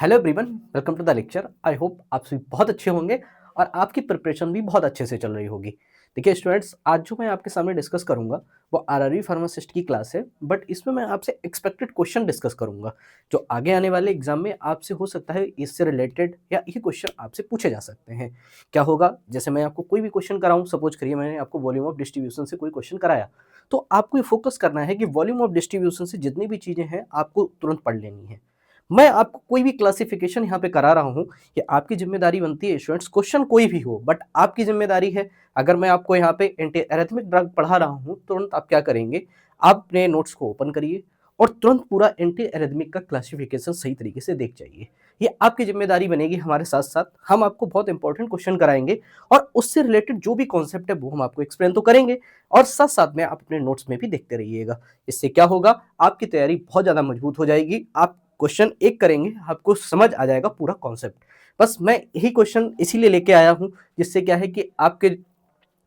Hello everyone, welcome to the lecture. I hope आप सभी बहुत अच्छे होंगे और आपकी प्रिपरेशन भी बहुत अच्छे से चल रही होगी। देखिए स्टूडेंट्स, आज जो मैं आपके सामने डिस्कस करूंगा वो आरआरबी फार्मासिस्ट की क्लास है, बट इसमें मैं आपसे एक्सपेक्टेड क्वेश्चन डिस्कस करूंगा जो आगे आने वाले एग्जाम में आपसे हो सकता है, इससे रिलेटेड या ये क्वेश्चन आपसे पूछे जा सकते हैं। क्या होगा, जैसे मैं आपको कोई भी क्वेश्चन कराऊं, सपोज करिए मैंने आपको वॉल्यूम ऑफ डिस्ट्रीब्यूशन से कोई क्वेश्चन कराया, तो आपको ये फोकस करना है कि वॉल्यूम ऑफ डिस्ट्रीब्यूशन से जितनी भी चीजें हैं आपको तुरंत पढ़ लेनी है। मैं आपको कोई भी क्लासिफिकेशन यहाँ पे करा रहा हूँ कि आपकी जिम्मेदारी बनती है स्टूडेंट्स, क्वेश्चन कोई भी हो बट आपकी जिम्मेदारी है। अगर मैं आपको यहाँ पे एंटी एरिथमेटिक ड्रग पढ़ा रहा हूँ, तुरंत आप क्या करेंगे, आप अपने नोट्स को ओपन करिए और तुरंत पूरा एंटी एरिथमिक का क्लासिफिकेशन सही तरीके से देख जाइए। ये आपकी जिम्मेदारी बनेगी। हमारे साथ साथ हम आपको बहुत इंपॉर्टेंट क्वेश्चन कराएंगे और उससे रिलेटेड जो भी कॉन्सेप्ट है वो हम आपको एक्सप्लेन तो करेंगे और साथ साथ में आप अपने नोट्स में भी देखते रहिएगा। इससे क्या होगा, आपकी तैयारी बहुत ज्यादा मजबूत हो जाएगी। आप क्वेश्चन एक करेंगे, आपको समझ आ जाएगा पूरा कॉन्सेप्ट। बस मैं यही क्वेश्चन इसीलिए लेके आया हूं, जिससे क्या है कि आपके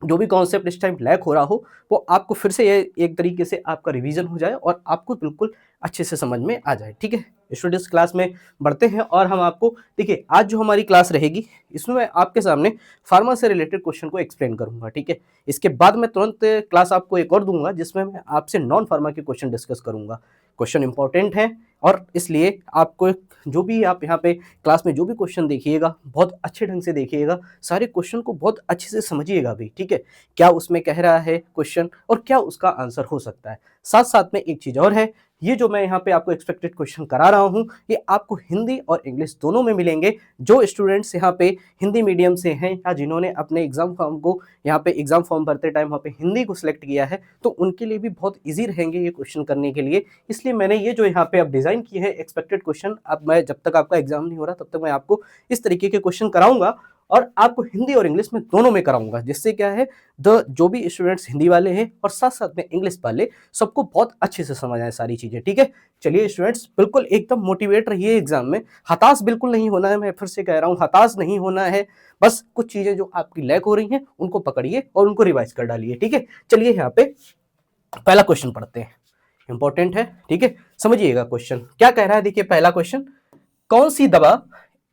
जो भी कॉन्सेप्ट इस टाइम लैक हो रहा हो वो आपको फिर से ये एक तरीके से आपका रिवीजन हो जाए और आपको बिल्कुल अच्छे से समझ में आ जाए। ठीक है स्टूडेंट्स, क्लास में बढ़ते हैं और हम आपको देखिए आज जो हमारी क्लास रहेगी इसमें मैं आपके सामने फार्मा से रिलेटेड क्वेश्चन को एक्सप्लेन करूंगा। ठीक है, इसके बाद मैं तुरंत क्लास आपको एक और दूंगा जिसमें मैं आपसे नॉन फार्मा के क्वेश्चन डिस्कस करूंगा। क्वेश्चन इंपॉर्टेंट है और इसलिए आपको जो भी आप यहाँ पे क्लास में जो भी क्वेश्चन देखिएगा बहुत अच्छे ढंग से देखिएगा, सारे क्वेश्चन को बहुत अच्छे से समझिएगा भी। ठीक है, क्या उसमें कह रहा है क्वेश्चन और क्या उसका आंसर हो सकता है। साथ साथ में एक चीज और है, ये जो मैं यहाँ पे आपको एक्सपेक्टेड क्वेश्चन करा रहा हूँ ये आपको हिंदी और इंग्लिश दोनों में मिलेंगे। जो स्टूडेंट्स यहाँ पे हिंदी मीडियम से हैं या जिन्होंने अपने एग्जाम फॉर्म को यहाँ पे एग्जाम फॉर्म भरते टाइम वहाँ पे हिंदी को सिलेक्ट किया है, तो उनके लिए भी बहुत ईजी रहेंगे ये क्वेश्चन करने के लिए। इसलिए मैंने ये जो यहाँ पे अब डिजाइन किए हैं एक्सपेक्टेड क्वेश्चन, अब मैं जब तक आपका एग्जाम नहीं हो रहा तब तक मैं आपको इस तरीके के क्वेश्चन कराऊंगा और आपको हिंदी और इंग्लिश में दोनों में कराऊंगा, जिससे क्या है जो भी स्टूडेंट्स हिंदी वाले हैं और साथ साथ में इंग्लिश वाले, सबको बहुत अच्छे से समझ आए सारी चीजें। ठीक है, चलिए स्टूडेंट्स बिल्कुल एकदम मोटिवेट रहिए एग्जाम में, हताश बिल्कुल नहीं होना है। मैं फिर से कह रहा हूँ हताश नहीं होना है, बस कुछ चीजें जो आपकी लैक हो रही हैं उनको पकड़िए और उनको रिवाइज कर डालिए। ठीक है, चलिए यहाँ पे पहला क्वेश्चन पढ़ते हैं, इंपॉर्टेंट है। ठीक है, समझिएगा क्वेश्चन क्या कह रहा है। देखिए पहला क्वेश्चन, कौन सी दवा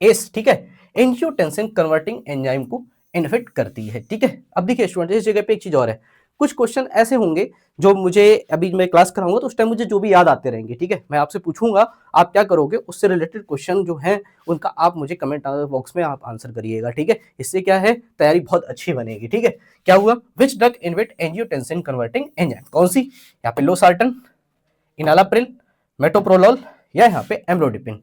एस, ठीक है, एंजियोटेंसिन कन्वर्टिंग एंजाइम को इनहिबिट करती है। ठीक है, अब देखिए स्टूडेंट इस जगह पे एक चीज और है, कुछ क्वेश्चन ऐसे होंगे जो मुझे अभी मैं क्लास कराऊंगा तो उस टाइम मुझे जो भी याद आते रहेंगे। ठीक है, मैं आपसे पूछूंगा, आप क्या करोगे, उससे रिलेटेड क्वेश्चन जो है उनका आप मुझे कमेंट बॉक्स में आप आंसर करिएगा। ठीक है, इससे क्या है तैयारी बहुत अच्छी बनेगी। ठीक है, क्या हुआ, which drug inhibit angiotensin converting enzyme, कौन सी, यहाँ पे लोसार्टन, इनालाप्रिल, मेटोप्रोलोल या यहाँ पे एम्लोडिपिन।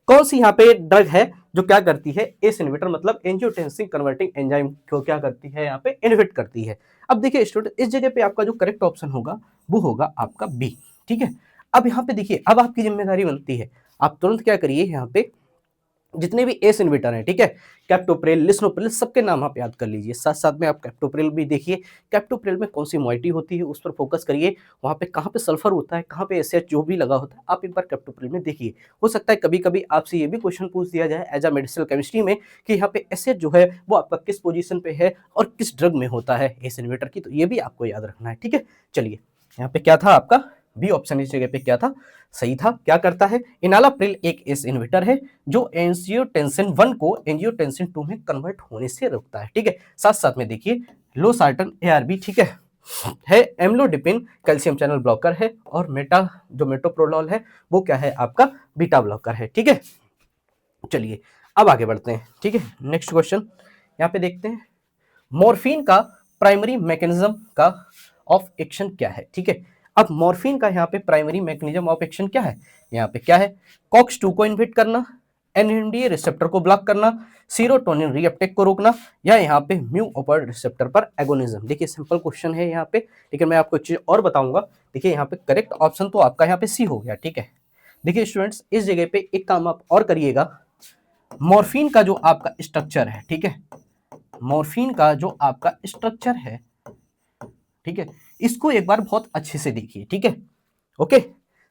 कौन सी यहाँ पे ड्रग है जो क्या करती है, एस इनहिबिटर मतलब एंजियोटेंसिन कन्वर्टिंग एंजाइम को क्या करती है, यहाँ पे इनहिबिट करती है। अब देखिए स्टूडेंट, इस जगह पे आपका जो करेक्ट ऑप्शन होगा वो होगा आपका बी। ठीक है, अब यहाँ पे देखिए, अब आपकी जिम्मेदारी बनती है, आप तुरंत क्या करिए, यहाँ पे जितने भी एस इनहिबिटर हैं, ठीक है, कैप्टोप्रिल, लिस्नोप्रिल, सबके नाम आप याद कर लीजिए। साथ साथ में आप कैप्टोप्रिल भी देखिए, कैप्टोप्रिल में कौन सी मॉइटी होती है उस पर फोकस करिए, वहाँ पे कहाँ पे सल्फर होता है, कहाँ पे एसएच जो भी लगा होता है, आप एक बार कैप्टोप्रिल में देखिए। हो सकता है कभी कभी आपसे ये भी क्वेश्चन पूछ दिया जाए एज अ मेडिसिनल केमिस्ट्री में कि यहाँ पे एसएच जो है वो आपका किस पोजिशन पे है और किस ड्रग में होता है एस इनहिबिटर की, तो ये भी आपको याद रखना है। ठीक है, चलिए यहाँ पे क्या था आपका बी ऑप्शन, इस जगह पे क्या था, सही था। क्या करता है, इनालाप्रिल एक एस इनहिबिटर है जो एंजियोटेंसिन 1 को एंजियोटेंसिन 2 में कन्वर्ट होने से रोकता है। ठीक है, साथ साथ में देखिए लोसार्टन एआरबी, ठीक है एम्लोडिपिन कैल्शियम चैनल ब्लॉकर है और जो मेटोप्रोलोल है वो क्या है आपका बीटा ब्लॉकर है। ठीक है, चलिए अब आगे बढ़ते हैं। ठीक है, नेक्स्ट क्वेश्चन यहाँ पे देखते हैं, मॉर्फिन का प्राइमरी मैकेनिज्म का ऑफ एक्शन क्या है। ठीक है, अब मॉर्फिन का यहाँ पे प्राइमरी मैकेनिज्म ऑफ एक्शन क्या है, यहाँ पे क्या है, कॉक्स 2 को इनहिबिट करना, एनएमडीए रिसेप्टर को ब्लॉक करना, सीरोटोनिन रीअपटेक को रोकना या यहाँ पे म्यू ओपर रिसेप्टर पर एगोनिज्म। देखिए सिंपल क्वेश्चन है यहाँ पे, लेकिन मैं आपको एक चीज और बताऊंगा। देखिए यहाँ पे करेक्ट ऑप्शन तो आपका यहाँ पे सी हो गया। ठीक है, देखिए स्टूडेंट्स इस जगह पे एक काम आप और करिएगा, मॉर्फिन का जो आपका स्ट्रक्चर है, ठीक है, मॉर्फिन का जो आपका स्ट्रक्चर है, ठीक है, इसको एक बार बहुत अच्छे से देखिए। ठीक है, ओके,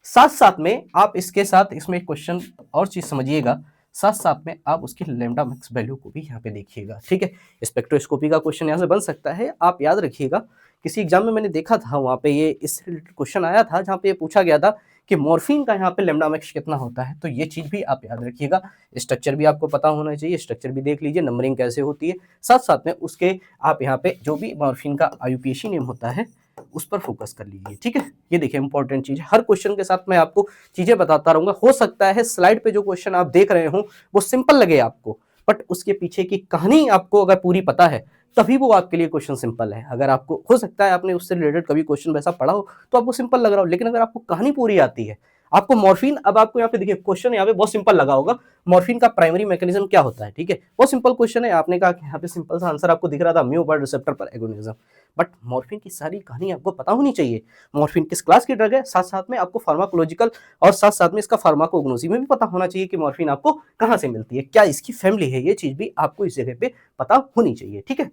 साथ साथ में आप इसके साथ इसमें क्वेश्चन और चीज समझिएगा, साथ साथ में आप उसकी लैम्डा मैक्स वैल्यू को भी यहाँ पे देखिएगा। ठीक है, स्पेक्ट्रोस्कोपी का क्वेश्चन यहाँ से बन सकता है, आप याद रखिएगा। किसी एग्जाम में मैंने देखा था वहाँ पे ये इससे रिलेटेड क्वेश्चन आया था जहाँ पे ये पूछा गया था कि मॉर्फिन का यहाँ पे लैम्डा मैक्स कितना होता है, तो ये चीज़ भी आप याद रखिएगा। स्ट्रक्चर भी आपको पता होना चाहिए, स्ट्रक्चर भी देख लीजिए, नंबरिंग कैसे होती है, साथ साथ में उसके आप यहाँ पे जो भी मॉर्फिन का आईयूपीएसी नेम होता है उस पर फोकस कर लीजिए, ठीक है। ये देखिए इंपॉर्टेंट चीज है, हर क्वेश्चन के साथ मैं आपको चीजें बताता रहूंगा। हो सकता है स्लाइड पे जो क्वेश्चन आप देख रहे हो वो सिंपल लगे आपको, बट उसके पीछे की कहानी आपको अगर पूरी पता है तभी वो आपके लिए क्वेश्चन सिंपल है। अगर आपको हो सकता है आपने उससे रिलेटेड कभी क्वेश्चन वैसा पढ़ा हो तो आपको सिंपल लग रहा हो, लेकिन अगर आपको कहानी पूरी आती है, आपको मॉर्फिन, अब आपको यहाँ पे देखिए क्वेश्चन यहाँ पे बहुत सिंपल लगा होगा, मॉर्फिन का प्राइमरी मैकेनिज्म क्या होता है, ठीक है, बहुत सिंपल क्वेश्चन है। आपने कहा कि यहाँ पे सिंपल सा आंसर आपको दिख रहा था, म्यू पर रिसेप्टर पर एगोनिज्म, बट मॉर्फिन की सारी कहानी आपको पता होनी चाहिए। मॉर्फिन किस क्लास की ड्रग है, साथ साथ में आपको फार्माकोलॉजिकल और साथ साथ में इसका फार्माकोग्नोसी में भी पता होना चाहिए कि मॉर्फिन आपको कहाँ से मिलती है, क्या इसकी फैमिली है, ये चीज भी आपको इस जगह पे पता होनी चाहिए, ठीक है।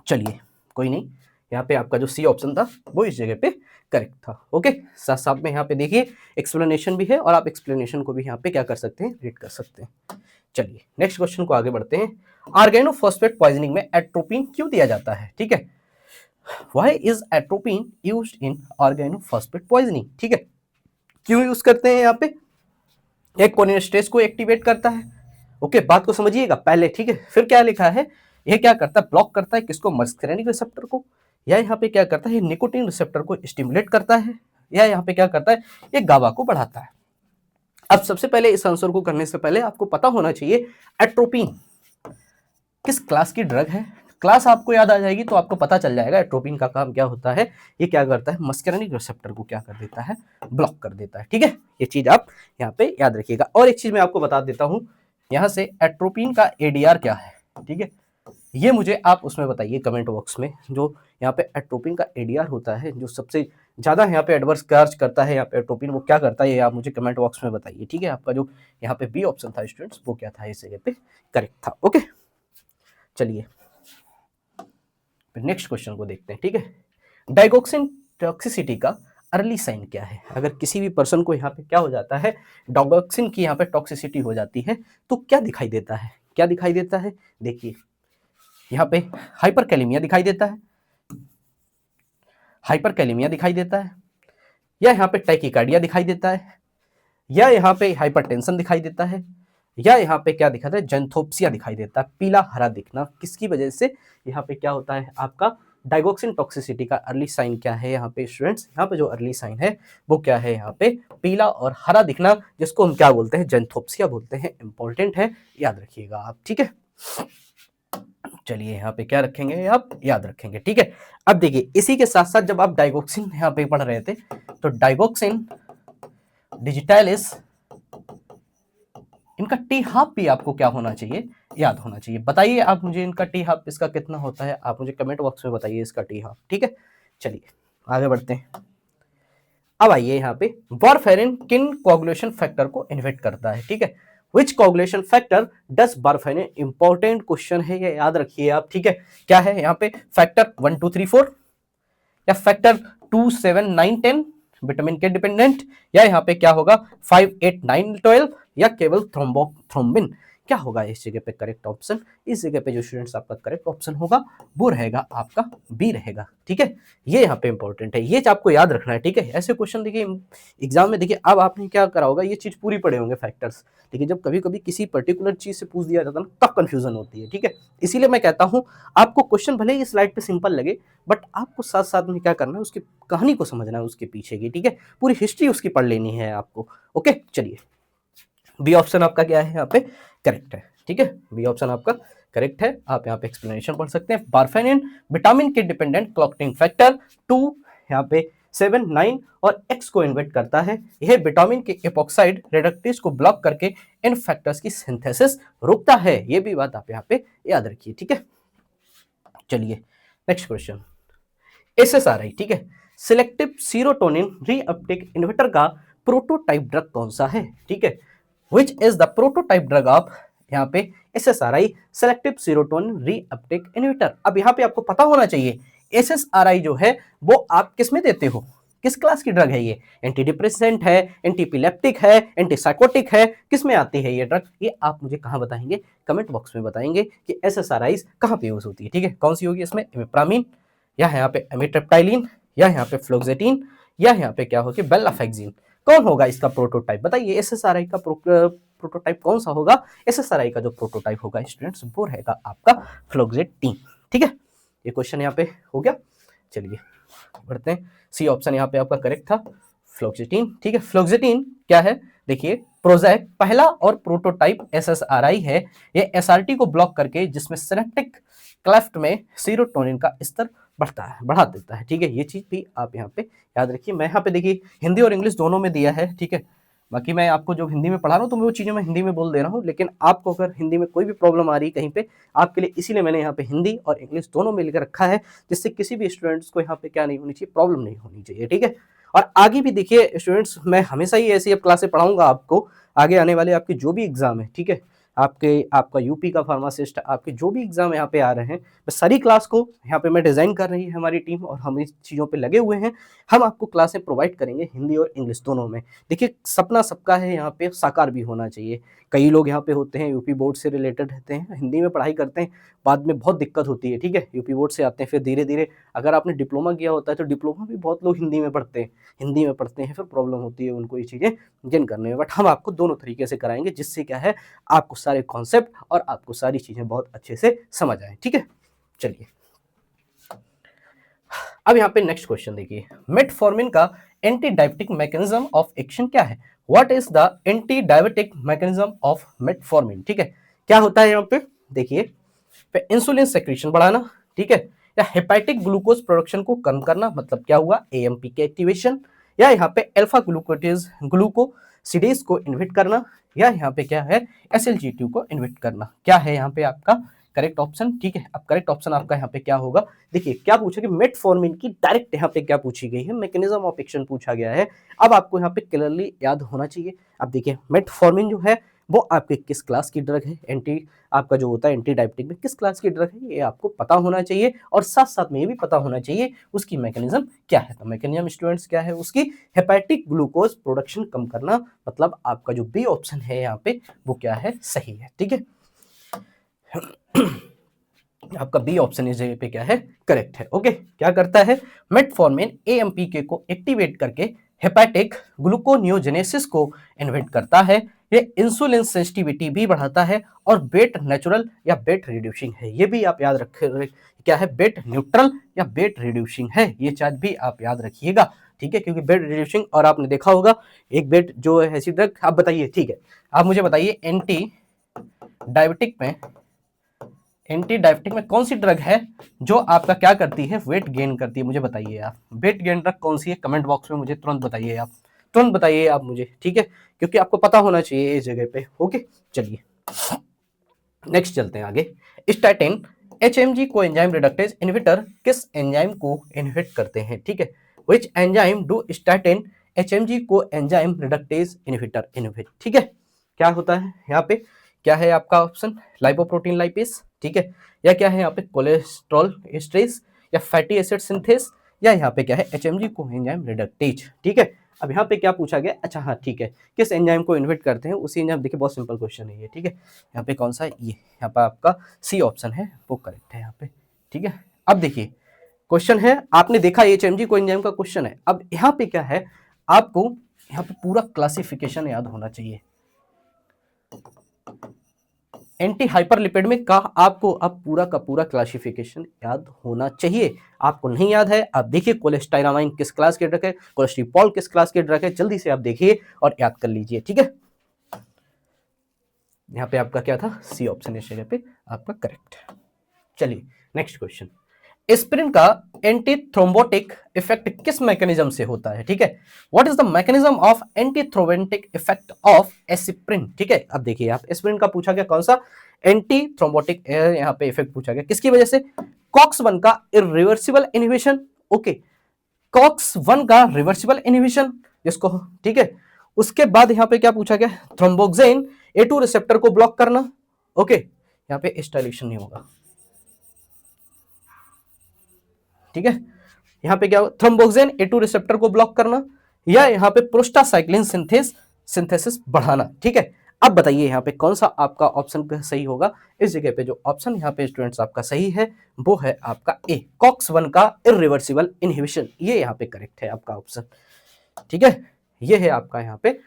चलिए कोई नहीं, यहाँ पे आपका जो सी ऑप्शन था वो इस जगह पे करेक्ट था। ओके, साथ साथ में यहाँ पे देखिए एक्सप्लेनेशन भी है और आप एक्सप्लेनेशन को भी यहाँ पे क्या कर सकते हैं, रीड कर सकते हैं। चलिए नेक्स्ट क्वेश्चन को आगे बढ़ते हैं। ऑर्गेनोफॉस्फेट पॉइजनिंग में एट्रोपिन क्यों दिया जाता है, ठीक है। Why is atropine used in organophosphate poisoning, ठीक है, क्यों यूज करते हैं यहाँ पे, एक कोलिनेस्टेरेज को एक्टिवेट करता है। ओके, बात को समझिएगा पहले, ठीक है। फिर क्या लिखा है, ये क्या करता है, ब्लॉक करता है किसको, मस्करेनिक रिसेप्टर को, या यहाँ पे क्या करता है, निकोटीन रिसेप्टर को स्टिमुलेट करता है, या यहाँ पे क्या करता है, ये गाबा को बढ़ाता है। अब सबसे पहले इस आंसर को करने से पहले आपको पता होना चाहिए एट्रोपिन किस क्लास की ड्रग है। क्लास आपको याद आ जाएगी तो आपको पता चल जाएगा एट्रोपिन का काम क्या होता है। ये क्या करता है, मस्करेनिक रिसेप्टर को क्या कर देता है, ब्लॉक कर देता है, ठीक है। ये चीज आप यहाँ पे याद रखिएगा। और एक चीज मैं आपको बता देता हूँ, यहाँ से एट्रोपिन का एडीआर क्या है, ठीक है, ये मुझे आप उसमें बताइए कमेंट बॉक्स में। जो यहाँ पे एट्रोपिन का एडीआर होता है, जो सबसे ज्यादा यहाँ पे एडवर्स चार्ज करता है यहाँ पे एट्रोपिन, वो क्या करता है ये आप मुझे कमेंट बॉक्स में बताइए, ठीक है। आपका जो यहाँ पे बी ऑप्शन था स्टूडेंट्स, वो क्या था, इस जगह पे करेक्ट था। ओके, चलिए नेक्स्ट क्वेश्चन को देखते हैं, ठीक है। डाइगोक्सिन टॉक्सिसिटी का अर्ली साइन क्या है। अगर किसी भी पर्सन को यहाँ पे क्या हो जाता है, डाइगोक्सिन की यहाँ पे टॉक्सिसिटी हो जाती है, तो क्या दिखाई देता है, क्या दिखाई देता है, देखिए यहाँ पे हाइपरकैलेमिया दिखाई देता है, हाइपरकैलेमिया दिखाई देता है, या यहाँ पे टैकीकार्डिया दिखाई देता है, या यहाँ पे हाइपरटेंशन दिखाई देता है, या यहाँ पे क्या दिखाता है, जेंथोप्सिया दिखाई देता है, पीला हरा दिखना। किसकी वजह से यहाँ पे क्या होता है, आपका डाइगोक्सिन टॉक्सिसिटी का अर्ली साइन क्या है यहाँ पे स्टूडेंट्स, यहाँ पे जो अर्ली साइन है वो क्या है, यहाँ पे पीला और हरा दिखना, जिसको हम क्या बोलते हैं, जेंथोप्सिया बोलते हैं। इंपॉर्टेंट है, याद रखिएगा आप, ठीक है। चलिए यहाँ पे क्या रखेंगे, आप याद रखेंगे, ठीक है। अब देखिए इसी के साथ साथ जब आप डाइगोक्सिन यहाँ पे पढ़ रहे थे, तो डाइगोक्सिन डिजिटालिस, इनका टी हाफ भी आपको क्या होना चाहिए, याद होना चाहिए। बताइए आप मुझे इनका टी हाफ इसका कितना होता है, आप मुझे कमेंट बॉक्स में बताइए इसका टी हाफ, ठीक है। चलिए आगे बढ़ते हैं। अब आइए यहाँ पे वारफेरिन किन कोगुलेशन फैक्टर को इन्हिबिट करता है, ठीक है। विच कोगुलेशन फैक्टर डस वारफेरिन, इंपॉर्टेंट क्वेश्चन है ये, याद रखिए आप, ठीक है। क्या है यहाँ पे, फैक्टर 1 2 3 4, या फैक्टर 2 7 9 10 विटामिन के डिपेंडेंट, या यहाँ पे क्या होगा 5 8 9 12, या केवल थ्रोम्बिन। क्या होगा इस जगह पे करेक्ट ऑप्शन, इस जगह पे जो स्टूडेंट्स आपका करेक्ट ऑप्शन होगा वो रहेगा आपका बी रहेगा, ठीक है। ये यहाँ पे इंपॉर्टेंट है, ये आपको याद रखना है, ठीक है। ऐसे क्वेश्चन देखिए एग्जाम में, देखिए अब आपने क्या करा होगा, ये चीज पूरी पढ़े होंगे फैक्टर्स, लेकिन जब कभी कभी किसी पर्टिकुलर चीज से पूछ दिया जाता है ना, तब कंफ्यूजन होती है, ठीक है। इसीलिए मैं कहता हूँ आपको क्वेश्चन भले ही स्लाइड पे सिंपल लगे, बट आपको साथ साथ में क्या करना है, उसकी कहानी को समझना है, उसके पीछे की, ठीक है, पूरी हिस्ट्री उसकी पढ़ लेनी है आपको। ओके, चलिए बी ऑप्शन आपका क्या है, यहाँ पे करेक्ट है, ठीक है। बी ऑप्शन आपका करेक्ट है। आप यहाँ पे एक्सप्लेनेशन पढ़ सकते हैं। वारफेरिन विटामिन के डिपेंडेंट क्लॉटिंग फैक्टर 2 यहाँ पे 7 9 और X को इन्वेट करता है। यह विटामिन के एपॉक्साइड रिडक्टेज को ब्लॉक करके इन फैक्टर्स की सिंथेसिस रोकता है। ये भी बात आप यहाँ पे याद रखिए, ठीक है। चलिए नेक्स्ट क्वेश्चन, SSRI, ठीक है, सिलेक्टिव सीरोटोनिन रीअपटेक इन्हिबिटर का प्रोटोटाइप ड्रग कौन सा है, ठीक है। Which is the prototype drug of यहाँ पे SSRI selective serotonin reuptake inhibitor. अब यहाँ पे आपको पता होना चाहिए SSRI जो है वो आप किस में देते हो, किस क्लास की ड्रग है ये, एंटी डिप्रेसेंट है, एंटीपिलेप्टिक है, एंटीसाइकोटिक है, किस में आती है ये ड्रग, ये आप मुझे कहाँ बताएंगे, कमेंट बॉक्स में बताएंगे कि SSRI कहाँ पे यूज होती है, ठीक है। कौन सी होगी इसमें, इमिप्रामिन, या यहाँ पे एमिट्रिप्टाइलिन, या यहाँ पे फ्लोक्सेटिन, या यहाँ पे क्या होगी बेलाफेक्सिन। कौन होगा इसका प्रोटोटाइप, बताइए एसएसआरआई का प्रोटोटाइप कौन सा होगा। एसएसआरआई का जो प्रोटोटाइप होगा स्टूडेंट्स वो रहेगा आपका फ्लोक्सेटिन। ठीक है, ये क्वेश्चन यहाँ पे हो गया। चलिए बढ़ते हैं, सी ऑप्शन यहाँ पे आपका करेक्ट था, फ्लोक्सेटिन। ठीक है, फ्लोक्सेटिन क्या है, देखिए प्रोजैक पहला और प्रोटोटाइप एसएसआरआई है। ये एसआरटी को ब्लॉक करके जिसमें सिनेप्टिक क्लेफ्ट में सीरोटोनिन का स्तर बढ़ा देता है। ठीक है, ये चीज भी आप यहाँ पे याद रखिए। मैं यहाँ पे देखिए हिंदी और इंग्लिश दोनों में दिया है। ठीक है, बाकी मैं आपको जो हिंदी में पढ़ा रहा हूँ तो वो चीजें मैं हिंदी में बोल दे रहा हूँ, लेकिन आपको अगर हिंदी में कोई भी प्रॉब्लम आ रही है कहीं पे, आपके लिए इसीलिए मैंने यहाँ पे हिंदी और इंग्लिश दोनों में लिख रखा है, जिससे किसी भी स्टूडेंट्स को यहाँ पे क्या नहीं होनी चाहिए, प्रॉब्लम नहीं होनी चाहिए। ठीक है, और आगे भी देखिए स्टूडेंट्स, मैं हमेशा ही ऐसी अब क्लासें पढ़ाऊंगा आपको, आगे आने वाले आपके जो भी एग्जाम है, ठीक है, आपका यूपी का फार्मासिस्ट, आपके जो भी एग्जाम यहाँ पे आ रहे हैं, सारी क्लास को यहाँ पे मैं डिजाइन कर रही है हमारी टीम, और हम इस चीज़ों पे लगे हुए हैं। हम आपको क्लासें प्रोवाइड करेंगे हिंदी और इंग्लिश दोनों में। देखिए सपना सबका है यहाँ पे साकार भी होना चाहिए। कई लोग यहाँ पे होते हैं यूपी बोर्ड से रिलेटेड रहते हैं, हिंदी में पढ़ाई करते हैं, बाद में बहुत दिक्कत होती है। ठीक है, यूपी बोर्ड से आते हैं, फिर धीरे धीरे अगर आपने डिप्लोमा किया होता है तो डिप्लोमा भी बहुत लोग हिंदी में पढ़ते हैं, फिर प्रॉब्लम होती है उनको ये चीज़ें जिन करने में। बट हम आपको दोनों तरीके से कराएंगे, जिससे क्या है आपको सारे कॉन्सेप्ट और आपको सारी चीजें बहुत अच्छे से समझ आए। ठीक है, चलिए अब यहाँ पे नेक्स्ट क्वेश्चन देखिए, मेटफॉर्मिन का anti diabetic mechanism of action क्या है। What is the anti diabetic mechanism of metformin. ठीक है, क्या होता है यहाँ पे देखिए, इंसुलिन सेक्रेशन बढ़ाना, ठीक है, या हेपेटिक ग्लूकोज प्रोडक्शन को कम करना, मतलब क्या हुआ, एएमपी के एक्टिवेशन, या यहाँ पे अल्फा ग्लूकोसिडेज को इनहिबिट करना, या यहाँ पे क्या है SGLT2 को इनहिबिट करना। क्या है यहाँ पे आपका करेक्ट ऑप्शन। ठीक है, अब करेक्ट ऑप्शन आपका यहाँ पे क्या होगा, देखिए क्या पूछा कि मेटफॉर्मिन की डायरेक्ट यहाँ पे क्या पूछी गई है, मैकेनिज्म ऑफ एक्शन पूछा गया है। अब आपको यहाँ पे क्लियरली याद होना चाहिए। अब देखिए मेटफॉर्मिन जो है वो आपके किस क्लास की ड्रग है, आपका जो होता है एंटी डायबिटिक में किस क्लास की ड्रग है, ये आपको पता होना चाहिए, और साथ साथ में ये भी पता होना चाहिए उसकी मैकेनिज्म क्या है। तो मैकेनिज्म स्टूडेंट्स क्या है उसकी, हेपेटिक ग्लूकोज प्रोडक्शन कम करना, मतलब आपका जो बी ऑप्शन है यहाँ पे वो क्या है, सही है। ठीक है, आपका बी ऑप्शन इस जगह पे क्या है, करेक्ट है। ओके, क्या करता है, मेटफॉर्मिन एएमपीके को एक्टिवेट करके हेपेटिक ग्लूकोनियोजेनेसिस को इनहिबिट करता है। ये इंसुलिन सेंसिटिविटी भी बढ़ाता है, और वेट नेचुरल या वेट रिड्यूसिंग है। ये भी आप याद रखें, क्या है, वेट न्यूट्रल या वेट रिड्यूसिंग है, ये चीज भी आप याद रखिएगा। ठीक है, क्योंकि वेट रिड्यूसिंग, और आपने देखा होगा एक वेट जो है ऐसी ड्रग, आप बताइए, ठीक है, आप मुझे बताइए एंटी डायबिटिक में कौन सी ड्रग है जो आपका क्या करती है, वेट गेन करती है, मुझे बताइए आप, वेट गेन ड्रग कौन सी है, कमेंट बॉक्स में मुझे तुरंत बताइए आप मुझे। ठीक है, क्योंकि आपको पता होना चाहिए इस जगह पे। ओके, चलिए नेक्स्ट चलते हैं आगे। स्टैटिन HMG को एंजाइम रिडक्टेज इनहिबिटर किस एंजाइम को इनहिबिट करते हैं। ठीक है, which enzyme do statin HMG को एंजाइम रिडक्टेज इनहिबिटर इनहिबिट। ठीक है, क्या होता है यहाँ पे, क्या है आपका ऑप्शन, लाइपोप्रोटीन लाइपेज, ठीक है, या क्या है यहाँ पे कोलेस्ट्रॉल एस्ट्रेस, या फैटी एसिड सिंथेस, या यहाँ पे क्या है HMG को एंजाइम रिडक्टेज। ठीक है, अब यहाँ पे क्या पूछा गया, अच्छा हाँ ठीक है, किस एंजाइम को इन्हिबिट करते हैं, उसी एंजाइम, देखिए बहुत सिंपल क्वेश्चन है ये। ठीक है, यहाँ पे कौन सा है, ये यहाँ पे आपका सी ऑप्शन है वो करेक्ट है यहाँ पे। ठीक है, अब देखिए क्वेश्चन है, आपने देखा HMG को एंजाइम का क्वेश्चन है। अब यहाँ पे क्या है, आपको यहाँ पे पूरा क्लासिफिकेशन याद होना चाहिए। एंटी हाइपरलिपिड का आपको अब पूरा का पूरा क्लासिफिकेशन याद होना चाहिए। आपको नहीं याद है, आप देखिए कोलेस्टाइरामाइन किस क्लास के ड्रग है, कोलेस्ट्रीपॉल किस क्लास के ड्रग है, जल्दी से आप देखिए और याद कर लीजिए। ठीक है, यहाँ पे आपका क्या था, सी ऑप्शन इस जगह पे आपका करेक्ट है। चलिए नेक्स्ट क्वेश्चन, एस्पिरिन का एंटी थ्रोम्बोटिक इफेक्ट किस मैकेनिज्म से होता है। ठीक है, what is the mechanism of anti thrombotic effect of aspirin. ठीक है, अब देखिए आप, एस्पिरिन का पूछा गया कौन सा एंटी थ्रोम्बोटिक यहाँ पे इफेक्ट पूछा गया, किसकी वजह से, COX-1 का इरिवर्सिबल इनहिबिशन। ओके, COX-1 का रिवर्सिबल इनहिबिशन जिसको, ठीक है, उसके बाद यहाँ पे क्या पूछा गया, थ्रोम्बोक्सिन A2 रिसेप्टर को ब्लॉक करना। ओके, यहाँ पे स्टाइलेशन नहीं होगा। ठीक है, यहाँ पे क्या, थ्रोम्बोक्सिन A2 रिसेप्टर को ब्लॉक करना, या यहाँ पे प्रोस्टासाइक्लिन सिंथेसिस बढ़ाना। ठीक है, अब बताइए यहाँ पे कौन सा आपका ऑप्शन सही होगा। इस जगह पे जो ऑप्शन यहाँ पे स्टूडेंट्स आपका सही है वो है आपका ए, COX-1 का इरिवर्सिबल इनहिबिशन, ये यहाँ पे करेक्ट है आपका ऑप्शन। ठीक है, ये है आपका यहाँ पे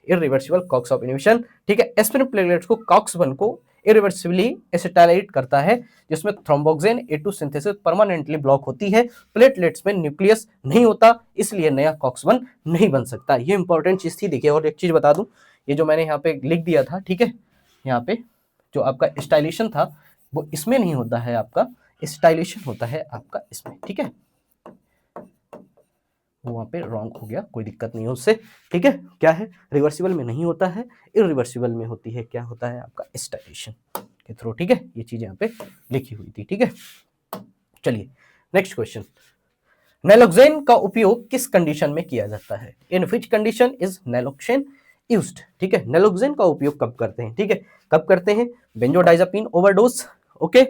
इरिवर्सिबल कॉक्स ऑफ इनिबिशन, ठीक है। एस्पिरिन प्लेटलेट्स को कॉक्स-1 को इरिवर्सिबली एसिटाइलेट करता है, जिसमें thromboxane A2 synthesis permanently block होती है। प्लेटलेट्स में न्यूक्लियस नहीं होता, इसलिए नया कॉक्स-1 नहीं बन सकता। ये इंपॉर्टेंट चीज थी। देखिए और एक चीज बता दूं, ये जो मैंने यहाँ पे लिख दिया था, ठीक है, यहाँ पे जो आपका स्टाइलेशन था वो इसमें नहीं होता है, आपका स्टाइलेशन होता है आपका इसमें, ठीक है। वो वहाँ पे रॉन्ग हो गया, कोई दिक्कत नहीं है उससे, ठीक है। क्या है, रिवर्सिबल में नहीं होता है, इरिवर्सिबल में होती है, क्या होता है आपका स्टाइलेशन के थ्रू, ठीक है। ये चीज यहाँ पे लिखी हुई थी, ठीक है। चलिए नेक्स्ट क्वेश्चन, नैलोक्सेन का उपयोग किस कंडीशन में किया जाता है? इन विच कंडीशन इज नैलोक्सेन यूज्ड, ठीक है। नैलोक्सेन का उपयोग कब करते हैं, ठीक है, कब करते हैं? बेंजोडाइजापीन ओवरडोज, ओके,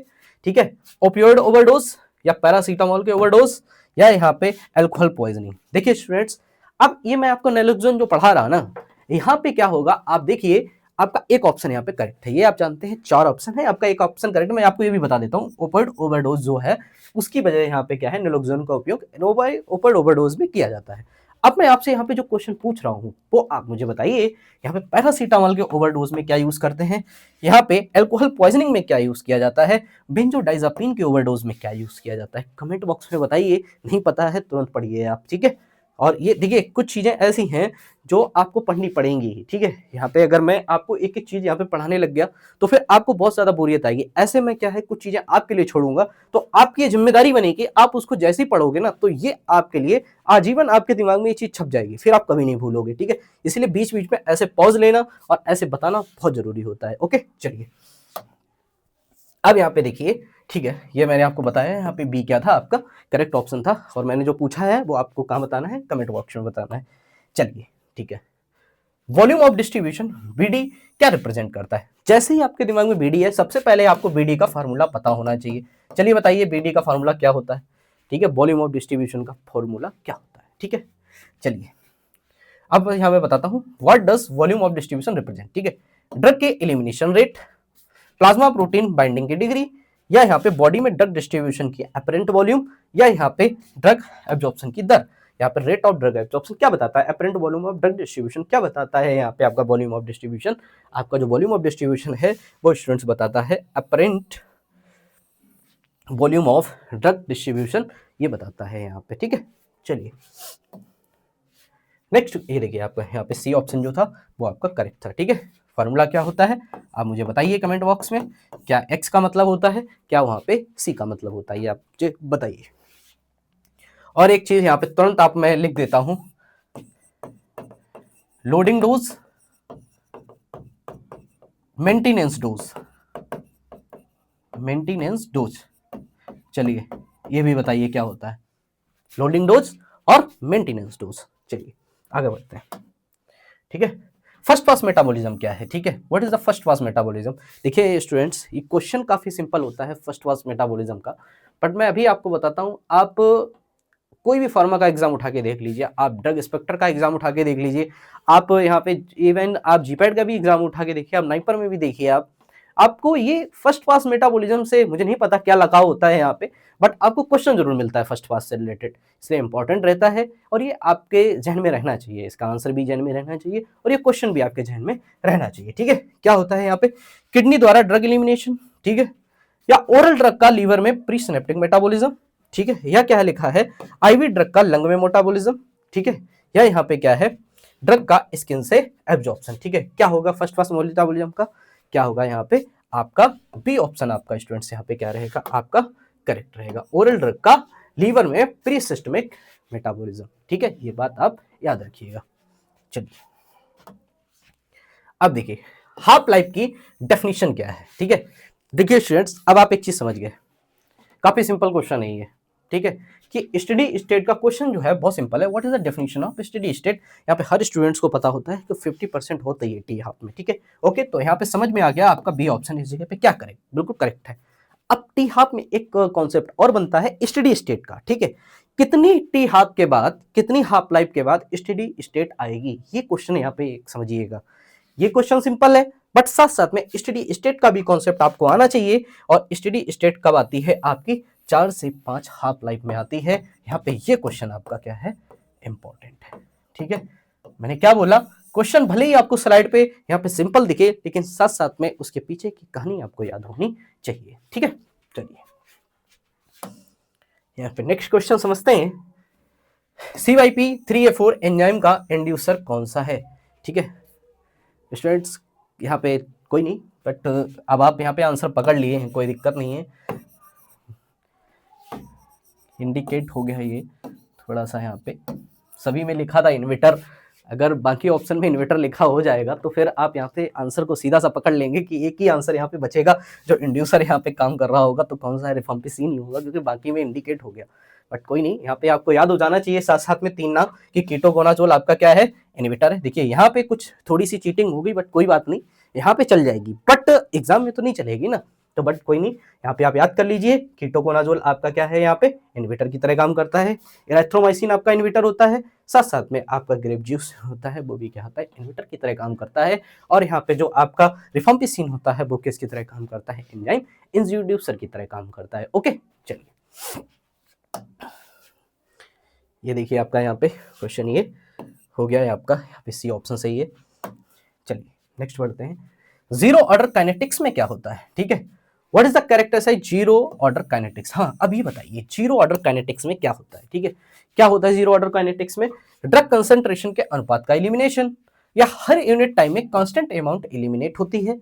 ठीक है, ओपियोइड ओवरडोज या पैरासीटामोल के ओवरडोज या यहाँ पे अल्कोहल पॉइजनिंग। देखिए स्टूडेंट्स, अब ये मैं आपको नैलोक्सेन जो पढ़ा रहा ना, यहाँ पे क्या होगा आप देखिए, आपका एक ऑप्शन यहाँ पे करेक्ट है, ये आप जानते हैं 4 ऑप्शन है, आपका एक ऑप्शन करेक्ट है। मैं आपको ये भी बता देता हूँ, ओपियोइड ओवरडोज जो है उसकी वजह यहाँ पे क्या है, नैलोक्सेन का उपयोग ओपियोइड ओवरडोज में किया जाता है। अब मैं आपसे यहाँ पे जो क्वेश्चन पूछ रहा हूँ वो आप मुझे बताइए, यहाँ पे पैरासीटामोल के ओवरडोज में क्या यूज करते हैं, यहाँ पे अल्कोहल पॉइजनिंग में क्या यूज किया जाता है, बेंजोडाइजापीन के ओवरडोज में क्या यूज किया जाता है, कमेंट बॉक्स में बताइए। नहीं पता है तुरंत पढ़िए आप, ठीक है। और ये देखिए कुछ चीजें ऐसी हैं जो आपको पढ़नी पड़ेंगी, ठीक है। यहाँ पे अगर मैं आपको एक एक चीज यहाँ पे पढ़ाने लग गया तो फिर आपको बहुत ज्यादा बोरियत आएगी। ऐसे में क्या है, कुछ चीजें आपके लिए छोड़ूंगा, तो आपकी ये जिम्मेदारी बनेगी, आप उसको जैसे ही पढ़ोगे ना तो ये आपके लिए आजीवन आपके दिमाग में ये चीज छप जाएगी, फिर आप कभी नहीं भूलोगे, ठीक है। इसलिए बीच बीच में ऐसे पॉज लेना और ऐसे बताना बहुत जरूरी होता है, ओके। चलिए अब यहाँ पे देखिए, ठीक है, ये मैंने आपको बताया यहाँ पे बी क्या था, आपका करेक्ट ऑप्शन था, और मैंने जो पूछा है वो आपको कहाँ बताना है, कमेंट बॉक्स में बताना है। चलिए ठीक है, वॉल्यूम ऑफ डिस्ट्रीब्यूशन बीडी क्या रिप्रेजेंट करता है? जैसे ही आपके दिमाग में बीडी है, सबसे पहले आपको बीडी का फार्मूला पता होना चाहिए। चलिए बताइए बीडी का फार्मूला क्या होता है, ठीक है, वॉल्यूम ऑफ डिस्ट्रीब्यूशन का फार्मूला क्या होता है, ठीक है। चलिए अब यहाँ मैं बताता हूँ, what does volume of distribution represent, ठीक है। ड्रग के elimination rate, plasma protein binding की डिग्री, या यहाँ पे बॉडी में ड्रग डिस्ट्रीब्यूशन की अपरेंट वॉल्यूम, या यहाँ पे ड्रग एब्जॉर्प्शन की दर। यहाँ पे रेट ऑफ ड्रग एब्जॉर्प्शन क्या बताता है, apparent volume of drug distribution क्या बताता है, यहाँ पे आपका वॉल्यूम ऑफ डिस्ट्रीब्यूशन, आपका जो वॉल्यूम ऑफ डिस्ट्रीब्यूशन है वो स्टूडेंट्स बताता है apparent volume of drug distribution, ये बताता है यहाँ पे, ठीक है। चलिए नेक्स्ट ये देखिए, आपका यहाँ पे सी ऑप्शन जो था वो आपका करेक्ट था, ठीक है। फार्मूला क्या होता है आप मुझे बताइए कमेंट बॉक्स में, क्या एक्स का मतलब होता है, क्या वहां पे सी का मतलब होता है, ये आप मुझे बताइए। और एक चीज यहाँ पे तुरंत आप मैं लिख देता हूं, loading dose, maintenance dose, maintenance dose. चलिए ये भी बताइए क्या होता है, लोडिंग डोज और मेंटेनेंस डोज। चलिए आगे बढ़ते हैं, ठीक है। फर्स्ट पास मेटाबॉलिज्म क्या है, ठीक है, what is the first pass metabolism. देखिए स्टूडेंट्स, ये क्वेश्चन काफी सिंपल होता है फर्स्ट पास मेटाबॉलिज्म का, बट मैं अभी आपको बताता हूं। आप कोई भी फार्मा का एग्जाम उठा के देख लीजिए, आप ड्रग इंस्पेक्टर का एग्जाम उठा के देख लीजिए, आप यहाँ पे इवन आप जीपैट का भी एग्जाम उठा के देखिए, आप नाइपर में भी देखिए, आपको ये फर्स्ट पास मेटाबॉलिज्म से मुझे नहीं पता क्या लगाव होता है यहाँ पे, बट आपको क्वेश्चन जरूर मिलता है फर्स्ट पास से रिलेटेड, इसलिए इंपॉर्टेंट रहता है और ये आपके जहन में रहना चाहिए, इसका आंसर भी जहन में रहना चाहिए और ये क्वेश्चन भी आपके जहन में रहना चाहिए, ठीक है। क्या होता है यहाँ पे, किडनी द्वारा ड्रग एलिमिनेशन, ठीक है, या ओरल ड्रग का लीवर में प्री सिनेप्टिक मेटाबॉलिज्म, ठीक है, या क्या लिखा है आईवी ड्रग का लंग में मेटाबॉलिज्म, ठीक है, या यहाँ पे क्या है ड्रग का स्किन से एब्जॉर्प्शन, ठीक है। क्या होगा फर्स्ट पास मेटाबॉलिज्म का, क्या होगा यहाँ पे आपका बी ऑप्शन, आपका स्टूडेंट्स यहाँ पे क्या रहेगा आपका करेक्ट रहेगा, ओरल ड्रग का लीवर में प्री सिस्टमिक मेटाबॉलिज्म, ठीक है, ये बात आप याद रखिएगा। चलिए अब देखिए हाफ लाइफ की डेफिनेशन क्या है, ठीक है। देखिए स्टूडेंट्स, अब आप एक चीज समझ गए, काफी सिंपल क्वेश्चन है ये, ठीक है, कि स्टेडी स्टेट का क्वेश्चन जो है बहुत सिंपल है। What is the definition of steady state, यहाँ पे हर स्टूडेंट्स को पता होता है कि 50% होता है टी हाफ में, ठीक है। ओके, तो यहाँ पे समझ में आ गया आपका बी ऑप्शन इस जगह पे क्या करेक्ट, बिल्कुल करेक्ट है। अब टी हाफ में एक कॉन्सेप्ट और बनता है स्टेडी स्टेट का, ठीक है, कितनी टी हाफ के बाद, कितनी हाफ लाइफ के बाद स्टेडी स्टेट आएगी, ये क्वेश्चन यहाँ पे समझिएगा। ये क्वेश्चन सिंपल है, बट साथ साथ में स्टेडी स्टेट का भी कॉन्सेप्ट आपको आना चाहिए, और स्टेडी स्टेट कब आती है आपकी 4 से 5 हाफ लाइफ में आती है। यहाँ पे ये क्वेश्चन आपका क्या है इंपॉर्टेंट है, ठीक है। मैंने क्या बोला, क्वेश्चन भले ही आपको स्लाइड पे यहाँ पे सिंपल दिखे, लेकिन साथ साथ में उसके पीछे की कहानी आपको याद होनी चाहिए। ठीक है, चलिए यहाँ पे नेक्स्ट क्वेश्चन समझते हैं। CYP3A4 एंजाइम का इंड्यूसर कौन सा है? ठीक है स्टूडेंट्स, यहाँ पे कोई नहीं, बट अब आप यहाँ पे आंसर पकड़ लिए हैं, कोई दिक्कत नहीं है। इंडिकेट हो गया है ये थोड़ा सा, यहाँ पे सभी में लिखा था इन्वर्टर, अगर बाकी ऑप्शन में इन्वर्टर लिखा हो जाएगा तो फिर आप यहाँ पे आंसर को सीधा सा पकड़ लेंगे कि एक ही आंसर यहाँ पे बचेगा जो इंड्यूसर यहाँ पे काम कर रहा होगा, तो कौन सा है, रिफम्पिसिन ही होगा, क्योंकि बाकी में इंडिकेट हो गया। बट कोई नहीं, यहाँ पे आपको याद हो जाना चाहिए साथ साथ में 3 नाम कि कीटोकोनाजोल आपका क्या है, इन्हिबिटर है। देखिए यहाँ पे कुछ थोड़ी सी चीटिंग हो गई, बट कोई बात नहीं, यहाँ पे चल जाएगी, बट एग्जाम में तो नहीं चलेगी ना, तो बट कोई नहीं, यहाँ पे आप याद कर लीजिए कीटोकोनाजोल आपका क्या है, यहाँ पे इन्हिबिटर की तरह काम करता है। एरिथ्रोमाइसिन आपका इन्हिबिटर होता है, साथ साथ में आपका ग्रेप जूस होता है, वो भी क्या होता है, इन्हिबिटर की तरह काम करता है। और यहाँ पे जो आपका रिफम्पिसिन होता है वो किसकी तरह काम करता है, एंजाइम इंट्रोड्यूसर की तरह काम करता है। ओके चलिए, ये देखिए आपका यहाँ पे क्वेश्चन ये हो गया है आपका, यहाँ पे सी ऑप्शन सही है। चलिए नेक्स्ट बढ़ते हैं। जीरो ऑर्डर काइनेटिक्स में क्या होता है? ठीक है, what is the characterize zero order kinetics? हाँ अब ये बताइए जीरो ऑर्डर काइनेटिक्स में क्या होता है? ठीक है, क्या होता है जीरो ऑर्डर काइनेटिक्स में? ड्रग कंसंट्रेशन के अनुपात का एलिमिनेशन, या हर यूनिट टाइम में कांस्टेंट अमाउंट एलिमिनेट होती है,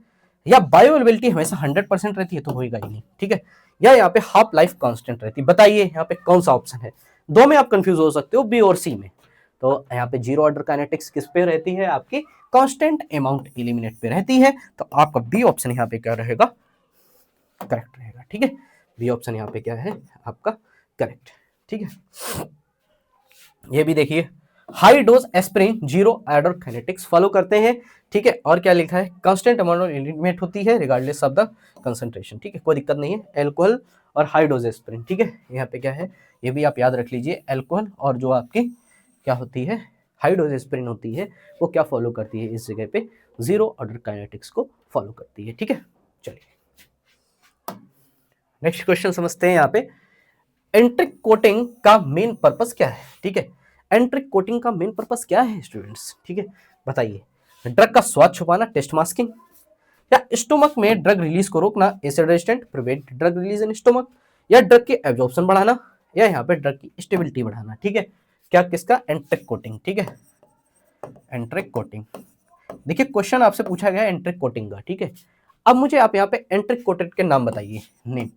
या बायोअवेलेबिलिटी हमेशा 100% रहती है, तो होएगा ही नहीं। ठीक है, या यहाँ पे हाफ लाइफ कांस्टेंट रहती है। बताइए यहाँ पे कौन सा ऑप्शन है? दो में आप कंफ्यूज हो सकते हो, बी और सी में। तो यहाँ पे जीरो ऑर्डर काइनेटिक्स किस पे रहती है? आपकी कांस्टेंट अमाउंट एलिमिनेट पे रहती है, तो आपका बी ऑप्शन यहाँ पे क्या रहेगा, करेक्ट रहेगा। ठीक है, बी ऑप्शन यहाँ पे क्या है आपका करेक्ट। ठीक है, ये भी देखिए, high dose aspirin zero order kinetics follow करते हैं। ठीक है, और क्या लिखा है, कांस्टेंट अमाउंट एलिमिनेट होती है रिगार्डलेस ऑफ द कंसंट्रेशन। ठीक है, कोई दिक्कत नहीं है, एल्कोहल और हाई डोज एस्पिरिन। ठीक है, यहाँ पे क्या है, ये भी आप याद रख लीजिए, एल्कोहल और जो आपकी क्या होती है, हाई डोज एस्पिरिन होती है, वो क्या फॉलो करती है इस जगह पे, जीरो ऑर्डर काइनेटिक्स को फॉलो करती है। ठीक है, चलिए नेक्स्ट क्वेश्चन समझते हैं। यहाँ पे एंट्रिक कोटिंग का मेन पर्पस क्या है? ठीक है, एंट्रिक कोटिंग का मेन पर्पस क्या है स्टूडेंट्स? ठीक है, बताइए, ड्रग का स्वाद छुपाना, टेस्ट मास्किंग, या स्टोमक में ड्रग रिलीज को रोकना, acid resistant, prevent drug release in stomach, या ड्रग के एब्जॉर्प्शन बढ़ाना, या यहाँ पे ड्रग की स्टेबिलिटी बढ़ाना। ठीक है, क्या किसका, एंट्रिक कोटिंग। ठीक है, एंट्रिक कोटिंग। देखिए क्वेश्चन आपसे पूछा गया एंट्रिक कोटिंग का। ठीक है, अब मुझे आप यहाँ पे एंट्रिक कोटेड के नाम बताइए, नेम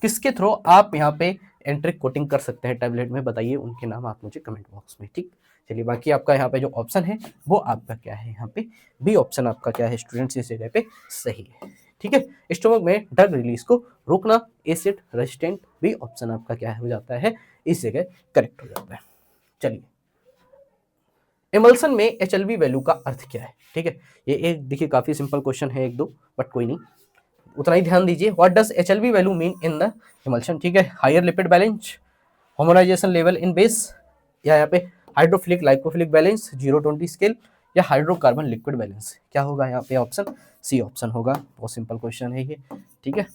किसके थ्रू आप यहाँ पे एंट्रिक कोटिंग कर सकते हैं टैबलेट में, बताइए उनके नाम आप मुझे कमेंट बॉक्स में। ठीक, चलिए बाकी आपका यहाँ पे जो ऑप्शन है वो आपका क्या है, यहाँ पे बी ऑप्शन आपका क्या है स्टूडेंट्स, इस जगह पे सही है। ठीक है, स्टोमक में ड्रग रिलीज को रोकना, एसिड रेजिस्टेंट, बी ऑप्शन आपका क्या हो जाता है, इस जगह करेक्ट हो जाता है। चलिए, इमल्सन में HLB वैल्यू का अर्थ क्या है? ठीक है, ये एक देखिए काफी सिंपल क्वेश्चन है, एक दो, बट कोई नहीं, उतना ही ध्यान दीजिए। What does HLB value mean in the emulsion? ठीक है, higher lipid balance, homogenization level in base, या यहाँ पे हाइड्रोफिलिक लाइकोफिलिक बैलेंस, 0-20 स्केल, या हाइड्रोकार्बन लिक्विड बैलेंस। क्या होगा यहाँ पे ऑप्शन, सी ऑप्शन होगा। बहुत सिंपल क्वेश्चन है ये। ठीक है,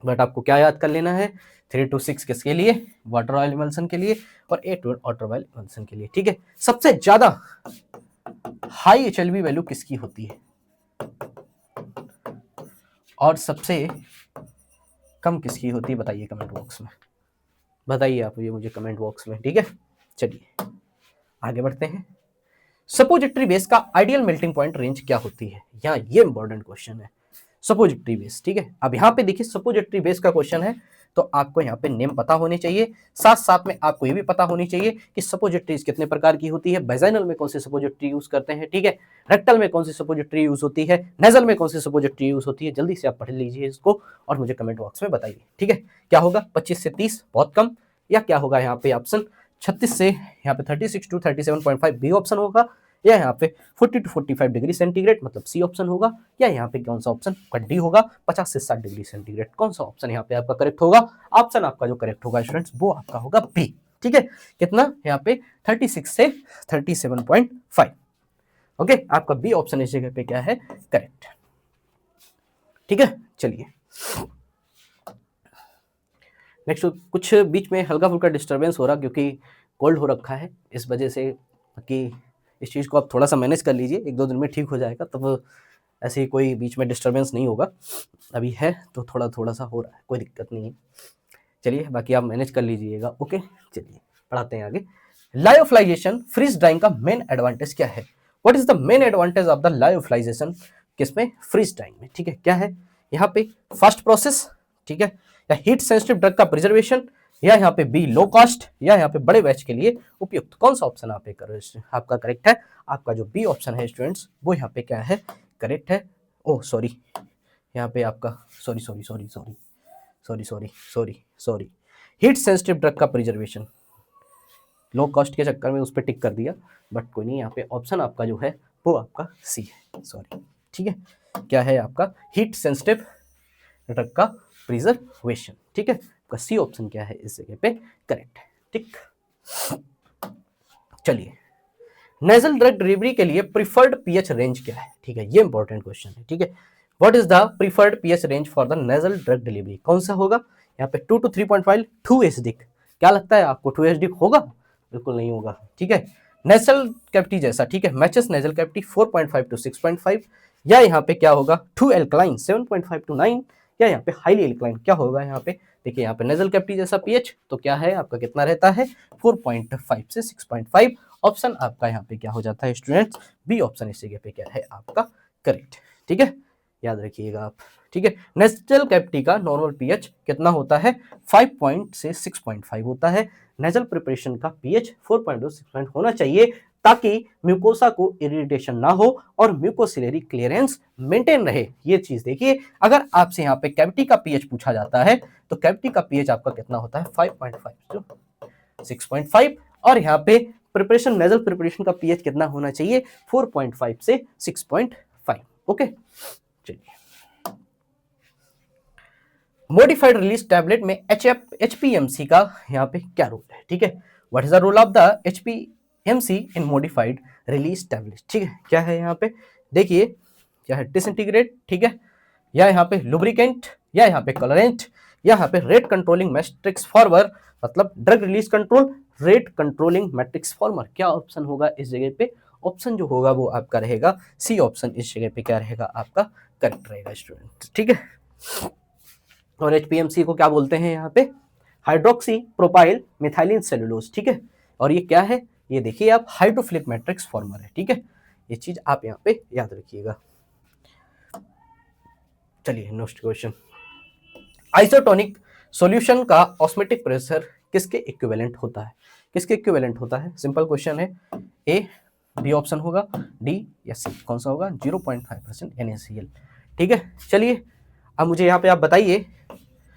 बट आपको क्या याद कर लेना है, 3 to 6 किसके लिए, वाटर ऑयल इमल्सन के लिए, और 8 वाटर ऑयल इमल्सन के लिए। ठीक है, सबसे ज्यादा हाई HLB वैल्यू किसकी होती है और सबसे कम किसकी होती है, बताइए कमेंट बॉक्स में, बताइए आप ये मुझे कमेंट बॉक्स में। ठीक है, चलिए आगे बढ़ते हैं। सपोजिटरी बेस का आइडियल मेल्टिंग पॉइंट रेंज क्या होती है? यहाँ ये इंपॉर्टेंट क्वेश्चन है, सपोजिटरी बेस। ठीक है, अब यहाँ पे देखिए सपोजिटरी बेस का क्वेश्चन है, तो आपको यहाँ पे नेम पता होने चाहिए, साथ साथ में आपको ये भी पता होनी चाहिए कि सपोजिटरीज कितने प्रकार की होती है, वेजाइनल में कौन सी सपोजिटरी यूज करते हैं, ठीक है, रेक्टल में कौन सी सपोजिटरी यूज होती है, नेजल में कौन सी सपोजिटरी यूज होती है। जल्दी से आप पढ़ लीजिए इसको और मुझे कमेंट बॉक्स में बताइए। ठीक है, क्या होगा, 25 से 30 बहुत कम, या क्या होगा यहाँ पे ऑप्शन 36 से यहाँ पे 36 to 37.5 बी ऑप्शन होगा, या यहाँ पे 40 to 45 डिग्री सेंटीग्रेड मतलब सी ऑप्शन होगा, या यहाँ पे कौन सा ऑप्शन डी होगा, 50 से 60 डिग्री सेंटीग्रेड। कौन सा ऑप्शन यहाँ पे आपका करेक्ट होगा? ऑप्शन आपका जो करेक्ट होगा स्टूडेंट्स वो आपका होगा बी। ठीक है, कितना यहाँ पे 36 से 37.5। ओके, आपका बी ऑप्शन इस जगह पे क्या है, करेक्ट। ठीक है, चलिए नेक्स्ट, कुछ बीच में हल्का फुल्का डिस्टर्बेंस हो रहा क्योंकि कोल्ड हो रखा है, इस वजह से कि इस चीज़ को आप थोड़ा सा मैनेज कर लीजिए, 1-2 दिन में ठीक हो जाएगा, तब ऐसे कोई बीच में डिस्टर्बेंस नहीं होगा। अभी है तो थोड़ा सा हो रहा है, कोई दिक्कत नहीं है। चलिए बाकी आप मैनेज कर लीजिएगा। ओके, चलिए पढ़ाते हैं आगे। लायोफिलाइजेशन फ्रीज ड्राइंग का मेन एडवांटेज क्या है? What is the main advantage of the lyophilization? किसमें? फ्रीज ड्राइंग में। ठीक है, क्या है यहाँ पे? फास्ट प्रोसेस, ठीक है, या हीट सेंसिटिव ड्रग का प्रिजर्वेशन, या यहाँ पे बी लो कॉस्ट, या यहाँ पे बड़े बैच के लिए उपयुक्त। कौन सा ऑप्शन आप आपका करेक्ट है? आपका जो बी ऑप्शन है स्टूडेंट्स, वो यहाँ पे क्या है? करेक्ट है। ओह सॉरी, यहाँ पे आपका सॉरी, हीट सेंसिटिव ड्रग का प्रिजर्वेशन, लो कॉस्ट के चक्कर में उस पर टिक कर दिया, बट कोई नहीं, यहाँ पे ऑप्शन आपका जो है वो आपका सी है, सॉरी। ठीक है, क्या है आपका? हीट सेंसिटिव ड्रग का प्रिजर्वेशन। ठीक है, आपका सी ऑप्शन क्या है इस जगह पे? करेक्ट है। ठीक, चलिए नेजल ड्रग डिलीवरी के लिए प्रीफर्ड पीएच रेंज क्या है? ठीक है, ये इंपॉर्टेंट क्वेश्चन है। ठीक है, what is the preferred pH range for the nasal drug delivery? कौन सा होगा यहाँ पे? 2 to 3.5, 2 एसिडिक। क्या लगता है आपको 2 एसिडिक होगा? बिल्कुल नहीं होगा। ठीक है, नेजल कैविटी जैसा, ठीक है, मैचेस नेजल कैविटी 4.5 to 6.5, या यहाँ पे क्या होगा? 2 एल्कलाइन 7.5 to 9, या यहाँ पे हाईली एल्कलाइन क्या होगा? यहाँ पे देखिए, यहाँ पे नेजल कैविटी जैसा पीएच तो क्या है आपका? कितना रहता है? 4.5 से 6.5। ऑप्शन आपका यहाँ पे क्या हो जाता है स्टूडेंट्स? बी ऑप्शन इस जगह पे क्या है आपका? करेक्ट। ठीक है, याद रखिएगा आप। ठीक है, नेजल कैविटी का नॉर्मल पीएच कितना होता है? 5 से 6.5 होता है। नेजल प्रिपरेशन का पीएच 4.2 से 6 होना चाहिए, ताकि म्यूकोसा को इरिटेशन ना हो और म्यूकोसिलरी क्लियरेंस मेंटेन रहे। ये चीज देखिए, अगर आपसे यहाँ पे कैविटी का पीएच पूछा जाता है तो कैविटी का पीएच आपका कितना होता है? 5.5 से 6.5, और यहाँ पे प्रिपरेशन, नेजल प्रिपरेशन का पीएच कितना होना चाहिए? 4.5 से 6.5। ओके, चलिए मॉडिफाइड रिलीज टैबलेट में एचपीएमसी का यहाँ पे क्या रोल है? ठीक है, what is the role of the HPMC in modified release tablet? ठीक है, क्या है यहाँ पे? देखिए, क्या है? डिसइंटीग्रेट, ठीक है, या यहाँ पे लुब्रिकेंट, या यहाँ पे कलरेंट, या यहाँ पे रेट कंट्रोलिंग मैट्रिक्स फॉर्मर, मतलब drug release control, rate controlling matrix farmer. क्या ऑप्शन होगा इस जगह पे? ऑप्शन जो होगा वो आपका रहेगा सी ऑप्शन, इस जगह पे क्या रहेगा आपका? करेक्ट रहेगा स्टूडेंट। ठीक है, और एचपीएमसी को क्या बोलते हैं यहाँ पे? Hydroxy propyl methylene cellulose. ठीक है, और ये क्या है? ये देखिए आप, हाइड्रोफिलिक मैट्रिक्स फॉर्मर है। ठीक है, ये चीज आप यहाँ पे याद रखिएगा। चलिए नेक्स्ट क्वेश्चन, आइसोटोनिक सॉल्यूशन का ऑस्मेटिक प्रेशर किसके इक्विवेलेंट होता है? किसके इक्विवेलेंट होता है? सिंपल क्वेश्चन है, ए बी ऑप्शन होगा, डी या सी? कौन सा होगा? 0.5% NaCl। ठीक है, चलिए अब मुझे यहाँ पे आप बताइए,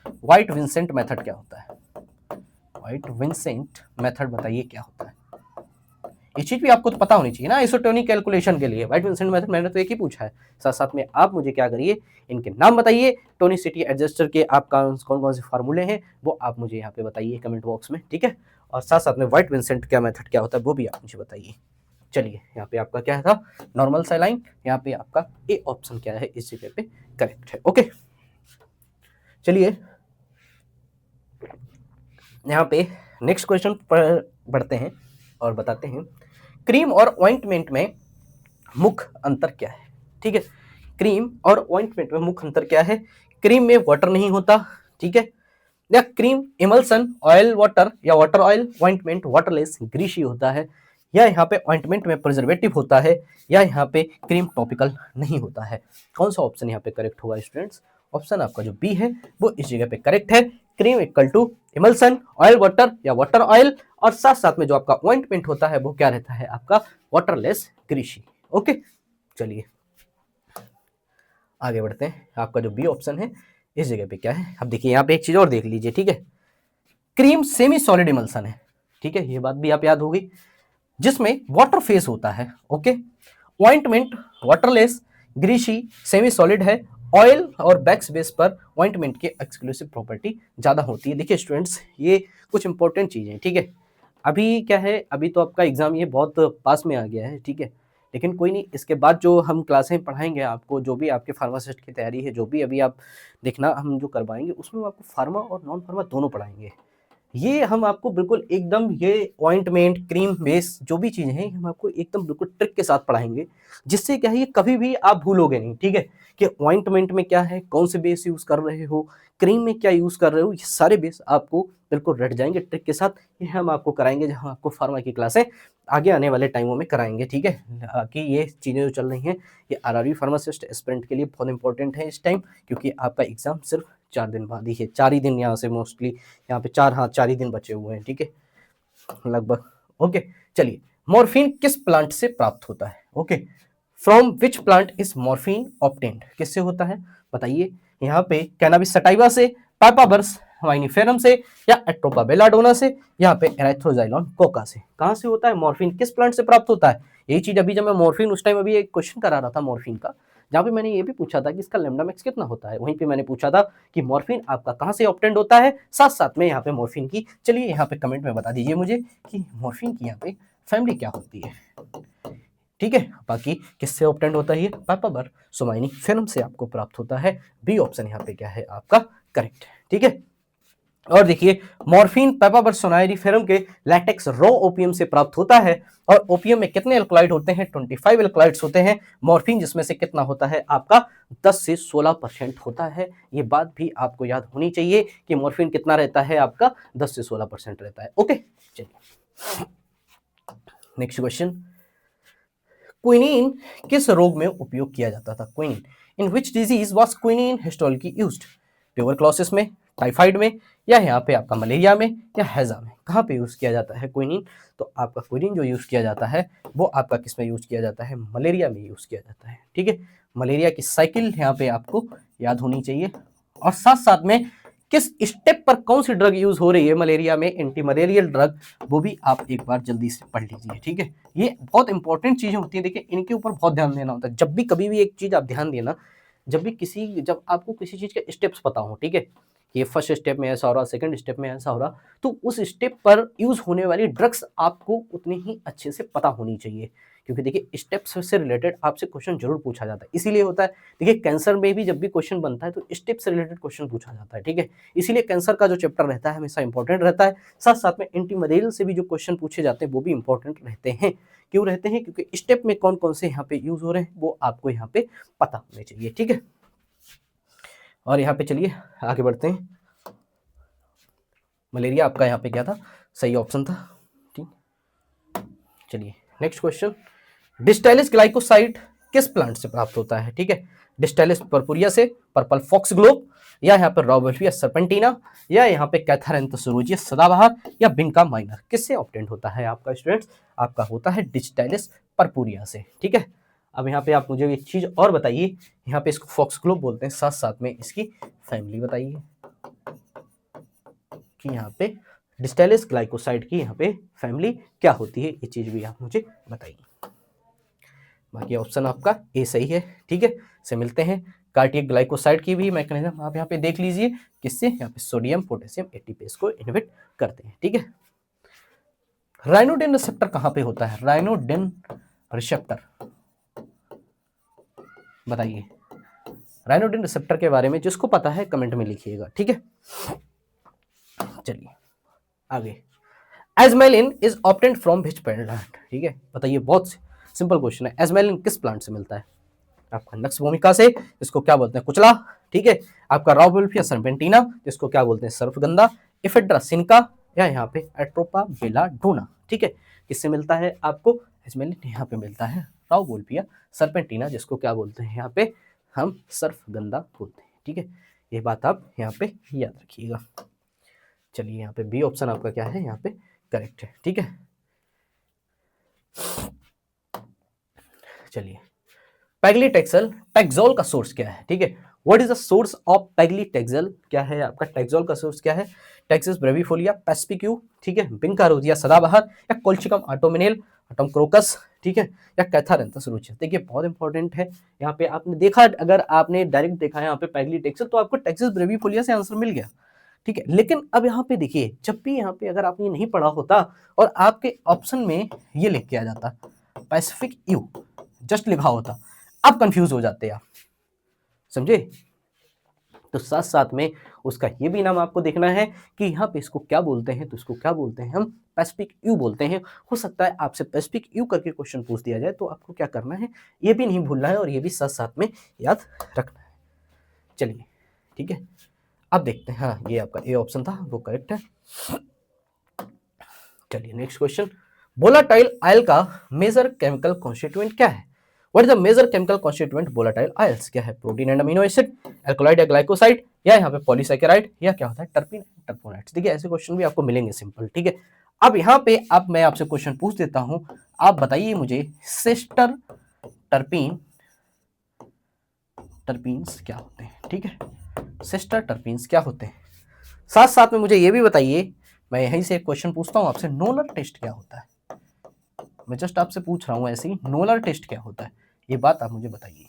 व्हाइट विंसेंट मेथड क्या होता है? व्हाइट विंसेंट मेथड बताइए क्या होता है? ये चीज भी आपको तो पता होनी चाहिए ना आइसोटोनिक कैलकुलेशन के लिए। व्हाइट विंसेंट मेथड मैंने तो एक ही पूछा है, साथ साथ में आप मुझे क्या करिए, इनके नाम बताइए, टोनिसिटी एडजस्टर के आपका कौन कौन से फार्मूले हैं वो आप मुझे यहाँ पे बताइए कमेंट बॉक्स में। ठीक है, और साथ साथ में व्हाइट विंसेंट क्या मेथड क्या होता है वो भी आप मुझे बताइए। चलिए यहाँ पे आपका क्या था? Normal saline. यहाँ पे आपका ए ऑप्शन क्या है इस जगह पे? करेक्ट है। ओके, चलिए यहाँ पे नेक्स्ट क्वेश्चन पर बढ़ते हैं और बताते हैं, क्रीम और ऑइंटमेंट में मुख्य अंतर क्या है? ठीक है, क्रीम और ऑइंटमेंट में मुख्य अंतर क्या है? क्रीम में वाटर नहीं होता, ठीक है, या क्रीम इमल्सन ऑयल वाटर, या water oil ointment waterless greasy होता है, या यहाँ पे ऑइंटमेंट में प्रिजर्वेटिव होता है, या यहाँ पे क्रीम टॉपिकल नहीं होता है। कौन सा ऑप्शन यहाँ पे करेक्ट होगा स्टूडेंट्स? ऑप्शन आपका जो बी है वो इस जगह पे करेक्ट है। Cream equal to emulsion oil water या वाटर ऑयल, और साथ साथ में जो आपका ऑइंटमेंट होता है वो क्या रहता है आपका? Waterless greasy. ओके, चलिए आगे बढ़ते हैं। आपका जो बी ऑप्शन है इस जगह पे क्या है? अब देखिए यहाँ पे एक चीज और देख लीजिए। ठीक है, क्रीम सेमी सॉलिड इमल्सन है, ठीक है, ये बात भी आप याद होगी, जिसमें वाटर फेस होता है। Okay, ointment waterless greasy semi solid है। ऑयल और बैक्स बेस पर ऑइंटमेंट की एक्सक्लूसिव प्रॉपर्टी ज्यादा होती है। देखिए स्टूडेंट्स, ये कुछ इंपॉर्टेंट चीजें, ठीक है, अभी क्या है, अभी तो आपका एग्जाम ये बहुत पास में आ गया है, ठीक है, लेकिन कोई नहीं, इसके बाद जो हम क्लासें पढ़ाएंगे आपको, जो भी आपके फार्मासिस्ट की तैयारी है, जो भी अभी आप देखना हम जो करवाएंगे, उसमें आपको फार्मा और नॉन फार्मा दोनों पढ़ाएंगे। ये हम आपको बिल्कुल एकदम ये ऑइंटमेंट, क्रीम बेस जो भी चीज़ें हैं हम आपको एकदम बिल्कुल ट्रिक के साथ पढ़ाएंगे, जिससे क्या है ये कभी भी आप भूलोगे नहीं, ठीक है? कि ऑइंटमेंट में क्या है, कौन से बेस यूज़ कर रहे हो, क्रीम में क्या यूज़ कर रहे हो, ये सारे बेस आपको बिल्कुल रट जाएंगे ट्रिक के साथ। ये हम आपको कराएंगे जब हम आपको फार्मा की क्लासें आगे आने वाले टाइमों में कराएंगे, ठीक है? कि ये चीज़ें जो चल रही हैं ये आरआरबी फार्मासिस्ट एस्पिरेंट के लिए बहुत इंपॉर्टेंट है इस टाइम, क्योंकि आपका एग्जाम सिर्फ 4 दिन बाद ही है, 4 ही दिन यहाँ से मोस्टली, यहाँ पे 4 ही दिन बचे हुए हैं, ठीक है, लगभग। ओके, चलिए, मॉर्फिन किस प्लांट से प्राप्त होता है? Okay, from which plant is morphine obtained? किससे होता है बताइए? यहाँ पे कैनाबिस सटाइवा से, पापावर्स वाइनिफेरम से, या एट्रोपा बेलाडोना से, यहाँ पे एराथ्रोजाइलॉन कोका से। कहाँ से होता है मॉर्फिन, किस प्लांट से प्राप्त होता है? यही चीज अभी जब मैं मॉर्फिन उस टाइम अभी एक क्वेश्चन करा रहा था मॉर्फिन का, जहाँ पे मैंने ये भी पूछा था कि इसका लैम्डा मैक्स कितना होता है, वहीं पे मैंने पूछा था कि मॉर्फिन आपका कहाँ से ऑब्टेन्ड होता है, साथ साथ में यहाँ पे मॉर्फिन की, चलिए यहाँ पे कमेंट में बता दीजिए मुझे कि मॉर्फिन की यहाँ पे फैमिली क्या होती है, ठीक है? बाकी किससे ऑब्टेन्ड होता है ये? पापावर सोमाइनी फेरम से आपको प्राप्त होता है। बी ऑप्शन यहाँ पे क्या है आपका करेक्ट, ठीक है? और देखिए, मॉर्फिन पेपावर सोनाइरी फेरम के लैटेक्स रॉ ओपियम से प्राप्त होता है, और ओपियम में कितने एल्कलॉइड होते हैं? 25 एल्कलॉइड्स होते हैं। मॉर्फिन जिसमें से कितना होता है आपका? 10 से 16% होता है। ये बात भी आपको याद होनी चाहिए कि मॉर्फिन कितना रहता है आपका? 10 से 16% रहता है। ओके, चलिए नेक्स्ट क्वेश्चन, क्विनीन किस रोग में उपयोग किया जाता था? Quinine, in which disease was quinine historically used? Tuberculosis में, टाइफाइड में, या यहाँ पे आपका मलेरिया में, या हैजा में? कहाँ पे यूज किया जाता है क्विनीन? तो आपका क्विनीन जो यूज किया जाता है वो आपका किस में यूज किया जाता है? मलेरिया में यूज किया जाता है, ठीक है? मलेरिया की साइकिल यहाँ पे आपको याद होनी चाहिए, और साथ साथ में किस स्टेप पर कौन सी ड्रग यूज हो रही है मलेरिया में, एंटी मलेरियल ड्रग, वो भी आप एक बार जल्दी से पढ़ लीजिए, ठीक है? ये बहुत इंपॉर्टेंट चीजें होती है, देखिए इनके ऊपर बहुत ध्यान देना होता है। जब भी कभी भी एक चीज आप ध्यान देना, जब आपको किसी चीज के स्टेप्स पता हो, ठीक है, ये फर्स्ट स्टेप में ऐसा हो रहा, सेकंड स्टेप में ऐसा हो रहा, तो उस स्टेप पर यूज होने वाली ड्रग्स आपको उतनी ही अच्छे से पता होनी चाहिए, क्योंकि देखिए स्टेप्स से रिलेटेड आपसे क्वेश्चन जरूर पूछा जाता है। इसीलिए होता है, देखिए कैंसर में भी जब भी क्वेश्चन बनता है तो स्टेप से रिलेटेड क्वेश्चन पूछा जाता है, ठीक है? इसीलिए कैंसर का जो चैप्टर रहता है हमेशा इंपॉर्टेंट रहता है। साथ साथ में एंटी मलेरियल से भी जो क्वेश्चन पूछे जाते हैं वो भी इंपॉर्टेंट रहते हैं। क्यों रहते हैं? क्योंकि स्टेप में कौन कौन से यहाँ पे यूज हो रहे हैं वो आपको यहाँ पे पता होने चाहिए, ठीक है? और यहाँ पे चलिए आगे बढ़ते हैं। मलेरिया आपका यहाँ पे क्या था? सही ऑप्शन था, ठीक। चलिए नेक्स्ट क्वेश्चन, डिस्टाइलिस ग्लाइकोसाइड किस प्लांट से प्राप्त होता है? ठीक है, डिस्टाइलिस पर्पुरिया से, पर्पल फॉक्स ग्लोब, या यहाँ पे रॉबर्फिया सर्पेंटिना, या यहाँ पे कैथारेंथस रोजियस सदाबहार, या बिंका माइनर, किससे ऑब्टेन्ड होता है आपका स्टूडेंट्स? आपका होता है डिस्टाइलिस पर्पुरिया से, ठीक है? अब यहाँ पे आप मुझे एक चीज और बताइए, यहाँ पे इसको फॉक्स ग्लोब बोलते हैं, साथ साथ में इसकी फैमिली बताइए कि यहाँ पे डिस्टाइलिस ग्लाइकोसाइड की यहाँ पे फैमिली क्या होती है, ये चीज भी आप मुझे बताइए। बाकी ऑप्शन आपका ए सही है, ठीक है? से मिलते हैं। कार्टिक ग्लाइकोसाइड की भी मैकेनिज्म आप यहाँ पे देख लीजिए, किससे? यहाँ पे सोडियम पोटेशियम एटीपेस को इनहिबिट करते हैं, ठीक है? राइनोडिन रिसेप्टर कहाँ पे होता है? राइनोडिन रिसेप्टर बताइए। राइनोडिन रिसेप्टर के बारे में जिसको पता है कमेंट में लिखिएगा, ठीक है? चलिए आगे, ajmaline is obtained from which plant? ठीक है, बताइए, बहुत सिंपल क्वेश्चन है। एजमेलिन किस प्लांट से मिलता है? आपका नक्स भूमिका से, जिसको क्या बोलते हैं? कुचला, ठीक है? आपका रॉबुल्फिया सर्पेंटिना, जिसको क्या बोलते हैं? सर्पगंधा, इफेड्रा सिनका, या यहाँ पे एट्रोपा बेलाडोना, ठीक है? किससे मिलता है आपको? एजमेलिन यहाँ पे मिलता है रॉबुल्फिया सर्पेंटिना, जिसको क्या बोलते हैं यहाँ पे? हम सर्पगंधा बोलते हैं, ठीक है? ये बात आप यहाँ पे याद रखिएगा। चलिए यहाँ पे बी ऑप्शन आपका क्या है? यहाँ पे करेक्ट है, ठीक है? चलिए, पैग्लीटेक्सेल टैक्सोल का सोर्स क्या है? ठीक है, what is the source of paclitaxel? क्या है आपका टैक्सोल का सोर्स? क्या है? टैक्सिस ब्रेविफोलिया, पेस्पिक्यू, ठीक है, बिंका रोजिया सदाबहार, या कोल्चिकम ऑटोमिनेल, ऑटम क्रोकस, ठीक है, या कैथारेंथस रोजियस? देखिए बहुत इंपॉर्टेंट है, यहाँ पे आपने देखा, अगर आपने डायरेक्ट देखा है यहाँ पे पैग्लीटेक्सेल तो आपको टैक्सिस ब्रेविफोलिया से आंसर मिल गया, ठीक है? लेकिन अब यहाँ पे देखिए, जब भी यहाँ पे अगर आपने नहीं पढ़ा होता और आपके ऑप्शन में ये लिख के आ जाता पैसिफिक यू, जस्ट लिखा होता, अब कंफ्यूज हो जाते हैं आप, समझे? तो साथ साथ में उसका ये भी नाम आपको देखना है कि यहाँ पे इसको क्या बोलते हैं, तो इसको क्या बोलते हैं, हम पैसिफिक यू बोलते हैं। हो सकता है आपसे पैसिफिक यू करके क्वेश्चन पूछ दिया जाए, तो आपको क्या करना है, ये भी नहीं भूलना है और ये भी साथ साथ में याद रखना है। चलिए ठीक है, अब देखते हैं। हाँ, ये आपका ए ऑप्शन था, वो करेक्ट है। चलिए नेक्स्ट क्वेश्चन, वोलाटाइल आयल का मेजर केमिकल कॉन्स्टिट्यूएंट क्या है? What is the major chemical constituent volatile oils? क्या है? Protein and amino acid, alkaloid या ग्लाइकोसाइड, या यहाँ पे पॉलीसैकेराइड, या क्या होता है टर्पीन टर्पोनेट्स। देखिए ऐसे क्वेश्चन भी आपको मिलेंगे सिंपल, ठीक है। अब यहाँ पे अब मैं आपसे क्वेश्चन पूछ देता हूं, आप बताइए मुझे सिस्टर टर्पीन टर्पीन्स क्या होते हैं? ठीक है, सिस्टर टर्पीन्स क्या होते हैं? साथ साथ में मुझे ये भी बताइए, मैं यहीं से एक क्वेश्चन पूछता हूं आपसे, नोलर टेस्ट क्या होता है? मैं जस्ट आपसे पूछ रहा हूं ऐसे ही, नोलर टेस्ट क्या होता है, ये बात आप मुझे बताइए।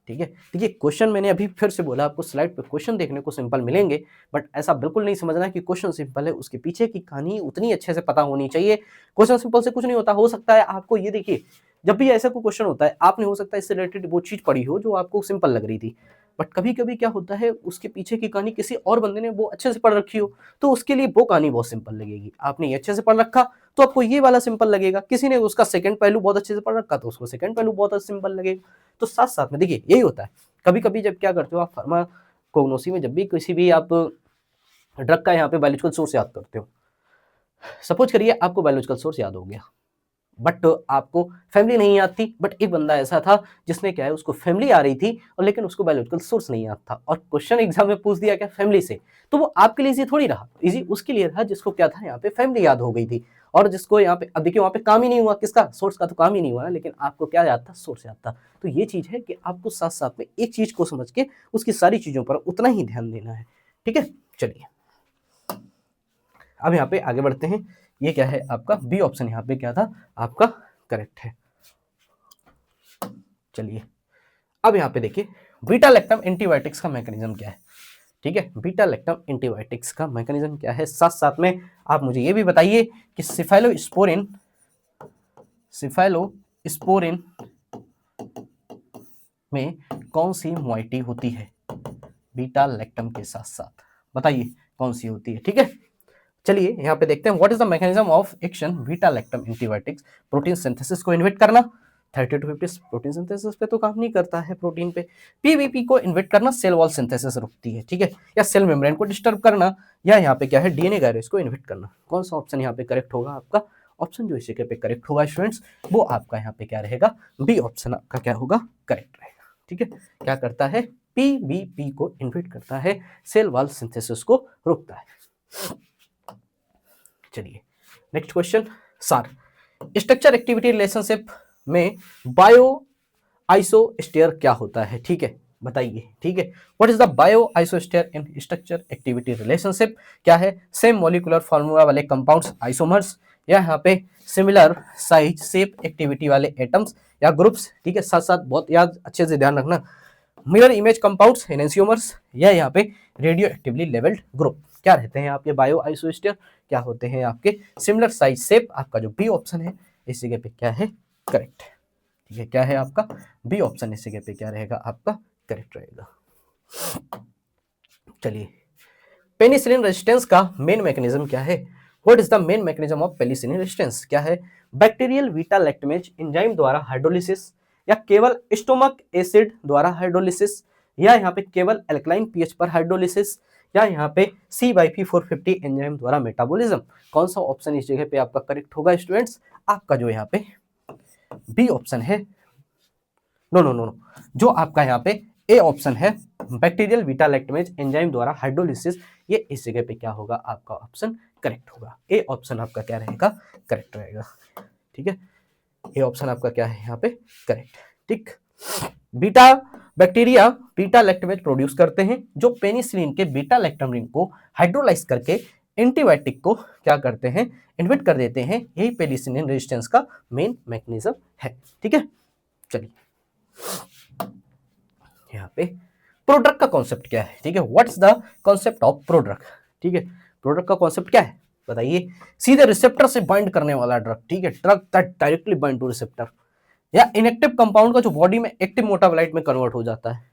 ठीक है, देखिए क्वेश्चन मैंने अभी फिर से बोला, आपको स्लाइड पे क्वेश्चन देखने को सिंपल मिलेंगे, बट ऐसा बिल्कुल नहीं समझना कि क्वेश्चन सिंपल है, उसके पीछे की कहानी उतनी अच्छे से पता होनी चाहिए। क्वेश्चन सिंपल से कुछ नहीं होता। हो सकता है आपको ये देखिए, जब भी ऐसा कोई क्वेश्चन होता है, आपने हो सकता है इससे रिलेटेड वो चीज पढ़ी हो जो आपको सिंपल लग रही थी, बट कभी कभी क्या होता है, उसके पीछे की कहानी किसी और बंदे ने वो अच्छे से पढ़ रखी हो, तो उसके लिए वो कहानी बहुत सिंपल लगेगी। आपने ये अच्छे से पढ़ रखा तो आपको ये वाला सिंपल लगेगा, किसी ने उसका सेकंड पहलू बहुत अच्छे से पढ़ रखा तो उसको सेकंड पहलू बहुत सिंपल लगेगा। तो साथ साथ में देखिए यही होता है। कभी कभी जब क्या करते हो आप फार्माकोग्नोसी में, जब भी किसी भी आप ड्रग का यहाँ पे बायोलॉजिकल सोर्स याद करते हो, सपोज करिए आपको बायोलॉजिकल सोर्स याद हो गया, बट आपको फैमिली नहीं याद थी, बट एक बंदा ऐसा था जिसने क्या है, उसको फैमिली आ रही थी और लेकिन उसको बायोलॉजिकल सोर्स नहीं याद था, और क्वेश्चन एग्जाम में पूछ दिया क्या फैमिली से, तो वो आपके लिए इजी थोड़ी रहा, इजी उसके लिए रहा जिसको क्या था, यहाँ पे फैमिली याद हो गई थी, और जिसको यहाँ पे अब देखिए वहाँ पे काम ही नहीं हुआ, किसका, सोर्स का तो काम ही नहीं हुआ ना, लेकिन आपको क्या याद था, सोर्स याद था। तो ये चीज है कि आपको साथ साथ में एक चीज को समझ के उसकी सारी चीजों पर उतना ही ध्यान देना है। ठीक है, चलिए अब यहाँ पे आगे बढ़ते हैं। ये क्या है आपका बी ऑप्शन, यहाँ पे क्या था आपका करेक्ट है। चलिए अब यहाँ पे देखिए, बीटा लैक्टम एंटीबायोटिक्स का मैकेनिज्म क्या है? ठीक है, बीटा लैक्टम एंटीबायोटिक्स का मैकेनिज्म क्या है, साथ साथ में आप मुझे ये भी बताइए कि सिफाइलोस्पोरिन में कौन सी मोइटी होती है बीटा लैक्टम के साथ साथ, बताइए कौन सी होती है। ठीक है, चलिए यहाँ पे देखते हैं, what is the mechanism of action beta lactam antibiotics? Protein synthesis को इन्हिबिट करना, 30 to 50 प्रोटीन सिंथेसिस पे तो काम नहीं करता है प्रोटीन पे। पीवीपी को इन्हिबिट करना, सेल वॉल सिंथेसिस रुकती है, ठीक है, या सेल मेम्ब्रेन को डिस्टर्ब करना, या यहाँ पे क्या है डीएनए गायरेज को इन्हिबिट करना। कौन सा ऑप्शन यहाँ पे करेक्ट होगा आपका? ऑप्शन जो इसी के पे करेक्ट होगा स्टूडेंट्स, वो आपका यहाँ पे क्या रहेगा, बी ऑप्शन आपका क्या होगा, करेक्ट रहेगा। ठीक है, क्या करता है, पीवीपी को इन्हिबिट करता है, सेल वॉल सिंथेसिस को रोकता है। चलिए next question, SAR structure activity relationship में बायो आइसोस्टेयर क्या होता है? ठीक है, बताइए। ठीक है, what is the bioisostere in structure activity relationship? क्या है, सेम मॉलिक्यूलर फॉर्मूला वाले कंपाउंड्स आइसोमर्स, या यहाँ पे सिमिलर साइज शेप एक्टिविटी वाले एटम्स या ग्रुप्स। ठीक है, साथ साथ बहुत याद अच्छे से ध्यान रखना, मिरर इमेज कंपाउंड्स एनेंसियोमर्स, या यहाँ पे रेडियो एक्टिवली लेवल्ड ग्रुप। क्या रहते हैं आपके बायो आइसोस्टेयर, क्या होते हैं आपके सिमिलर साइज शेप। आपका जो बी ऑप्शन है इस जगह पे क्या है, करेक्ट। ठीक है, क्या है आपका बी ऑप्शन इस जगह पे क्या रहेगा आपका, करेक्ट रहेगा। चलिए पेनिसिलिन रेजिस्टेंस का मेन मैकेनिज्म क्या है? What is the main mechanism of penicillin resistance? क्या है, बैक्टीरियल बीटा लैक्टमेज एंजाइम द्वारा हाइड्रोलिसिस, या केवल स्टोमक एसिड द्वारा हाइड्रोलिसिस, या यहाँ पे केवल एल्कलाइन पीएच पर हाइड्रोलिसिस, या यहाँ पे CYP450 एंजाइम द्वारा मेटाबॉलिज्म। कौन सा ऑप्शन इस जगह पे आपका करेक्ट होगा स्टूडेंट्स? आपका जो यहाँ पे बी ऑप्शन है, नो नो नो नो, जो आपका यहाँ पे ए ऑप्शन है, बैक्टीरियल बीटा लैक्टमेज एंजाइम द्वारा हाइड्रोलिसिस, ये इस जगह पे क्या होगा आपका ऑप्शन करेक्ट होगा। ए ऑप्शन आपका क्या रहेगा, करेक्ट रहेगा। ठीक है, ए ऑप्शन आपका क्या है यहाँ पे, करेक्ट। ठीक, beta bacteria beta lactamase produce करते हैं, जो पेनिसिलिन के बीटा लैक्टम रिंग को हाइड्रोलाइज करके एंटीबायोटिक को क्या करते हैं, इन्हिबिट कर देते हैं। यही पेनिसिलिन रेजिस्टेंस का मेन मैकेनिज्म है। ठीक है, चलिए यहाँ पे प्रोड्रग का कॉन्सेप्ट क्या है? ठीक है, what's the concept of prodrug? ठीक है, प्रोड्रग का कॉन्सेप्ट क्या है बताइए? सीधे रिसेप्टर से बाइंड करने वाला ड्रग। ठीक है, drug that directly bind two receptor, या इनएक्टिव कंपाउंड का जो बॉडी में एक्टिव मेटाबोलाइट में कन्वर्ट हो जाता है।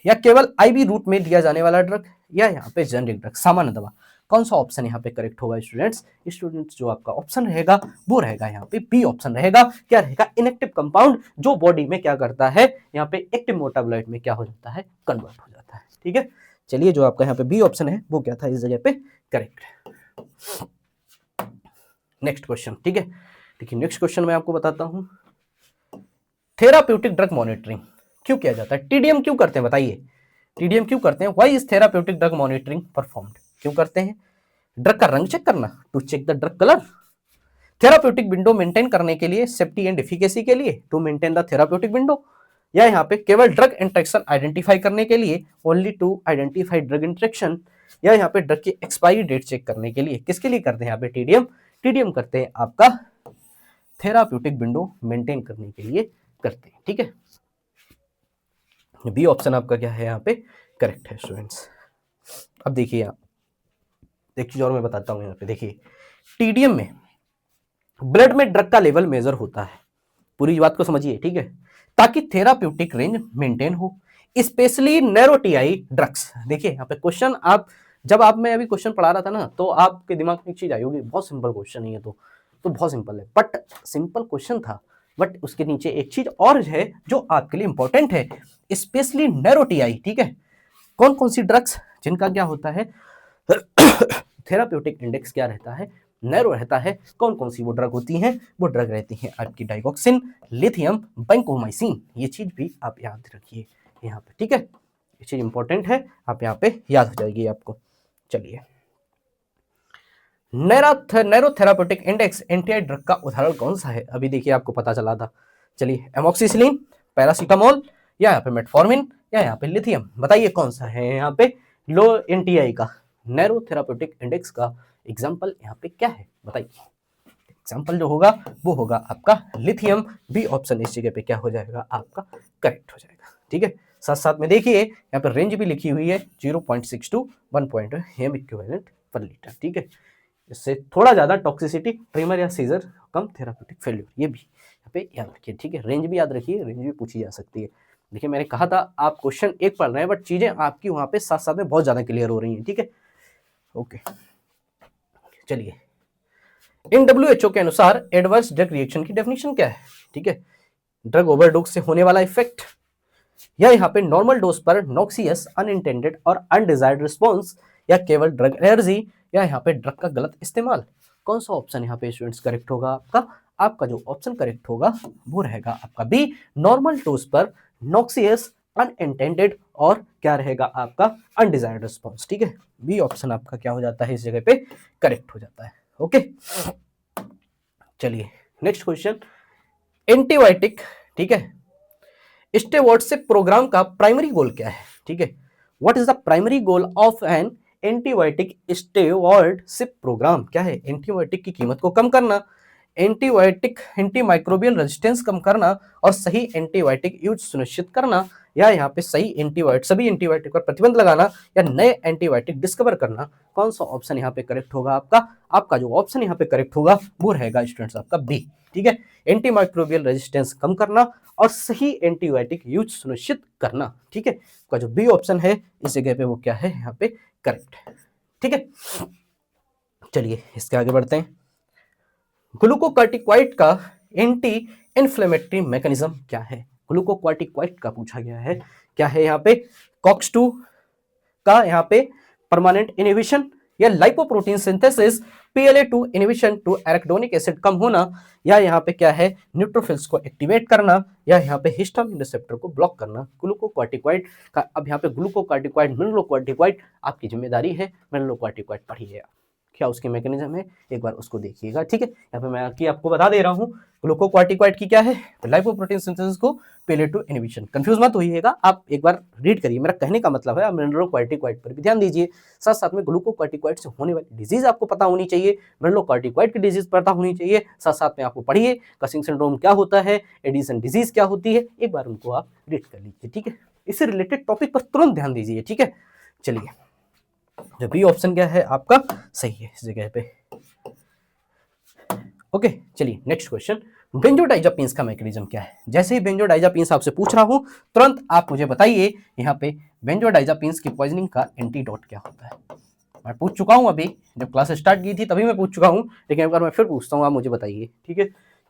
या केवल आईवी रूट में दिया जाने वाला ड्रग, या यहाँ पे जेनरिक ड्रग, सामान्य दवा। कौन सा ऑप्शन यहाँ पे करेक्ट होगा स्टूडेंट्स जो आपका ऑप्शन रहेगा वो रहेगा यहाँ पे बी ऑप्शन रहेगा। क्या रहेगा? इनएक्टिव कंपाउंड जो बॉडी में क्या करता है, यहाँ पे एक्टिव मेटाबॉलाइट में क्या हो जाता है, कन्वर्ट हो जाता है। ठीक है, चलिए जो आपका यहाँ पे बी ऑप्शन है वो क्या था इस जगह पे, करेक्ट है। नेक्स्ट क्वेश्चन, ठीक है, देखिए नेक्स्ट क्वेश्चन मैं आपको बताता हूं। थेराप्यूटिक ड्रग मॉनिटरिंग क्यों किया जाता है? टीडीएम क्यों करते हैं बताइए? टीडीएम क्यों करते हैं? Why is therapeutic drug monitoring performed? क्यों करते हैं? ड्रग का रंग चेक करना, to check the drug colour, therapeutic window maintain करने के लिए, सेफ्टी एंड एफिकेसी के लिए, to maintain the therapeutic window, या यहाँ पे केवल ड्रग इंट्रैक्शन आइडेंटिफाई करने के लिए, only to identify drug interaction, या यहाँ पे ड्रग की एक्सपायरी डेट चेक करने के लिए। किसके लिए करते हैं यहाँ पे टीडीएम? टीडीएम करते हैं आपका थेराप्यूटिक विंडो मेंटेन करने के लिए करते हैं। ठीक है, बी ऑप्शन आपका क्या है यहाँ पे करेक्ट है स्टूडेंट्स। अब देखिए आप, एक चीज और मैं बताता हूँ यहाँ पे, देखिए टीडीएम में ब्लड में ड्रग का लेवल मेजर होता है, पूरी बात को समझिए, ठीक है, ताकि थेराप्यूटिक रेंज मेंटेन हो, स्पेशली नैरो टीआई ड्रग्स। देखिए यहाँ पे क्वेश्चन, आप जब आप मैं अभी क्वेश्चन पढ़ा रहा था ना, तो आपके दिमाग में एक चीज आई होगी, बहुत सिंपल क्वेश्चन है ये तो बहुत सिंपल है, बट सिंपल क्वेश्चन था, बट उसके नीचे एक चीज और है जो आपके लिए इंपॉर्टेंट है, स्पेशली नैरो टीआई। ठीक है, कौन कौन सी ड्रग्स जिनका क्या होता है थेराप्यूटिक इंडेक्स क्या रहता है, नैरो रहता है, कौन कौन सी वो ड्रग होती हैं? वो ड्रग रहती हैं आपकी डाइगोक्सिन, लिथियम, बैंकोमाइसिन। ये चीज भी आप याद रखिए यहाँ पे, ठीक है, ये चीज इंपॉर्टेंट है, आप यहाँ पे याद हो जाएगी आपको। चलिए, नैरो थेराप्यूटिक इंडेक्स एंटीआई ड्रग का उदाहरण कौन सा है? अभी देखिए आपको पता चला था। चलिए, एमोक्सिसिलिन, पैरासीटामोल, या यहाँ पे मेटफॉर्मिन, या यहाँ पे लिथियम, बताइए कौन सा है यहाँ पे लो एनटीआई का नैरो थेराप्यूटिक इंडेक्स का एग्जांपल यहाँ पे क्या है बताइए? एग्जांपल जो होगा वो होगा आपका लिथियम। बी ऑप्शन इस जगह पे क्या हो जाएगा आपका करेक्ट हो जाएगा। ठीक है, साथ साथ में देखिए यहाँ पे रेंज भी लिखी हुई है 0.6 to 1 m equivalent per litre. ठीक है, इससे थोड़ा ज्यादा टॉक्सिसिटी, ट्रिमर या सीजर, कम थेराप्यूटिक फेल्यूर, ये भी यहाँ पे याद रखिए। ठीक है, रेंज भी याद रखिए, रेंज भी पूछी जा सकती है। देखिए मैंने कहा था आप क्वेश्चन एक पढ़ रहे हैं, बट चीजें आपकी वहां पे साथ साथ में बहुत ज्यादा क्लियर हो रही हैं। ठीक है, ओके, चलिए, इन WHO के अनुसार एडवर्स ड्रग रिएक्शन की डेफिनेशन क्या है? ठीक है, ड्रग ओवरडोज से होने वाला इफेक्ट, या यहाँ पे नॉर्मल डोज पर नॉक्सियस, अनइंटेंडेड और अनडिजायर्ड रिस्पॉन्स, या केवल ड्रग एलर्जी, या यहाँ पे ड्रग का गलत इस्तेमाल। कौन सा ऑप्शन यहाँ पे स्टूडेंट्स करेक्ट होगा आपका? आपका जो ऑप्शन करेक्ट होगा वो रहेगा आपका बी, नॉर्मल डोज पर नॉक्सियस, अनइंटेंडेड और क्या रहेगा आपका अनडिजायर्ड रिस्पॉन्स। ठीक है, बी ऑप्शन आपका क्या हो जाता है इस जगह पे करेक्ट हो जाता है। ओके, चलिए नेक्स्ट क्वेश्चन, एंटीबायोटिक, ठीक है, स्टेरॉयड प्रोग्राम का प्राइमरी गोल क्या है? ठीक है, what is the primary goal of an antibiotic steroid program? क्या है? एंटीबायोटिक की कीमत को कम करना, एंटीबायोटिक एंटीमाइक्रोबियल रेजिस्टेंस कम करना, और सही एंटीबायोटिक यूज सुनिश्चित करना, या यहाँ पे सही एंटीबायोटिक, सभी एंटीबायोटिक पर प्रतिबंध लगाना, या नए एंटीबायोटिक डिस्कवर करना। कौन सा ऑप्शन यहाँ पे करेक्ट होगा आपका? आपका जो ऑप्शन यहाँ पे करेक्ट होगा वो रहेगा स्टूडेंट्स आपका बी। ठीक है, एंटीमाइक्रोबियल रेजिस्टेंस कम करना और सही एंटीबायोटिक यूज सुनिश्चित करना। ठीक है, का जो बी ऑप्शन है इस जगह पे वो क्या है यहाँ पे करेक्ट है। ठीक है, चलिए इसके आगे बढ़ते हैं। ग्लूकोकॉर्टिकॉइड का एंटी इन्फ्लेमेटरी मैकेनिज्म क्या है? ग्लूकोकॉर्टिकॉइड का पूछा गया है, क्या है यहाँ पे? कॉक्स2 का यहाँ पे परमानेंट इनहिबिशन, या lipoprotein synthesis, PLA2 inhibition to arachidonic acid कम होना, या यहाँ पे क्या है न्यूट्रोफिल्स को एक्टिवेट करना, या यहाँ पे हिस्टामिन रिसेप्टर को ब्लॉक करना। ग्लूकोकॉर्टिकॉइड का अब यहाँ पे ग्लूकोकॉर्टिकॉइड, मिनरलोकॉर्टिकॉइड आपकी जिम्मेदारी है, मिनरलोकॉर्टिकॉइड पढ़िए, क्या उसके मैकेनिज्म है एक बार उसको देखिएगा। ठीक है, यहाँ पे मैं आपको बता दे रहा हूँ ग्लूकोकॉर्टिकॉइड की क्या है, तो लाइपोप्रोटीन सिंथेसिस को PLA2 इनहिबिशन। कंफ्यूज मत होइएगा, आप एक बार रीड करिए, मेरा कहने का मतलब है आप मिनरलोकॉर्टिकॉइड पर भी ध्यान दीजिए, साथ साथ में ग्लूकोकॉर्टिकॉइड से होने वाली डिजीज आपको पता होनी चाहिए, मिनरलोकॉर्टिकॉइड की डिजीज पता होनी चाहिए, साथ साथ में आपको पढ़िए कसिंग सिंड्रोम क्या होता है, एडिसन डिजीज क्या होती है, एक बार उनको आप रीड कर लीजिए। ठीक है, इससे रिलेटेड टॉपिक पर तुरंत ध्यान दीजिए। ठीक है, चलिए, जो बी ऑप्शन क्या है आपका सही है इस जगह पे। ओके, चलिए नेक्स्ट क्वेश्चन, बेंजोडाइजापीन्स का मैकेनिज्म क्या है। जैसे ही बेंजोडाइजापीन्स आपसे पूछ रहा हूं, तुरंत आप मुझे बताइए यहाँ पे बेंजोडाइजापीन्स की पॉइजनिंग का एंटीडोट क्या होता है। मैं पूछ चुका हूं, अभी जब क्लास स्टार्ट की थी तभी मैं पूछ चुका हूं, लेकिन एक बार मैं फिर पूछता हूं, आप मुझे बताइए, ठीक है।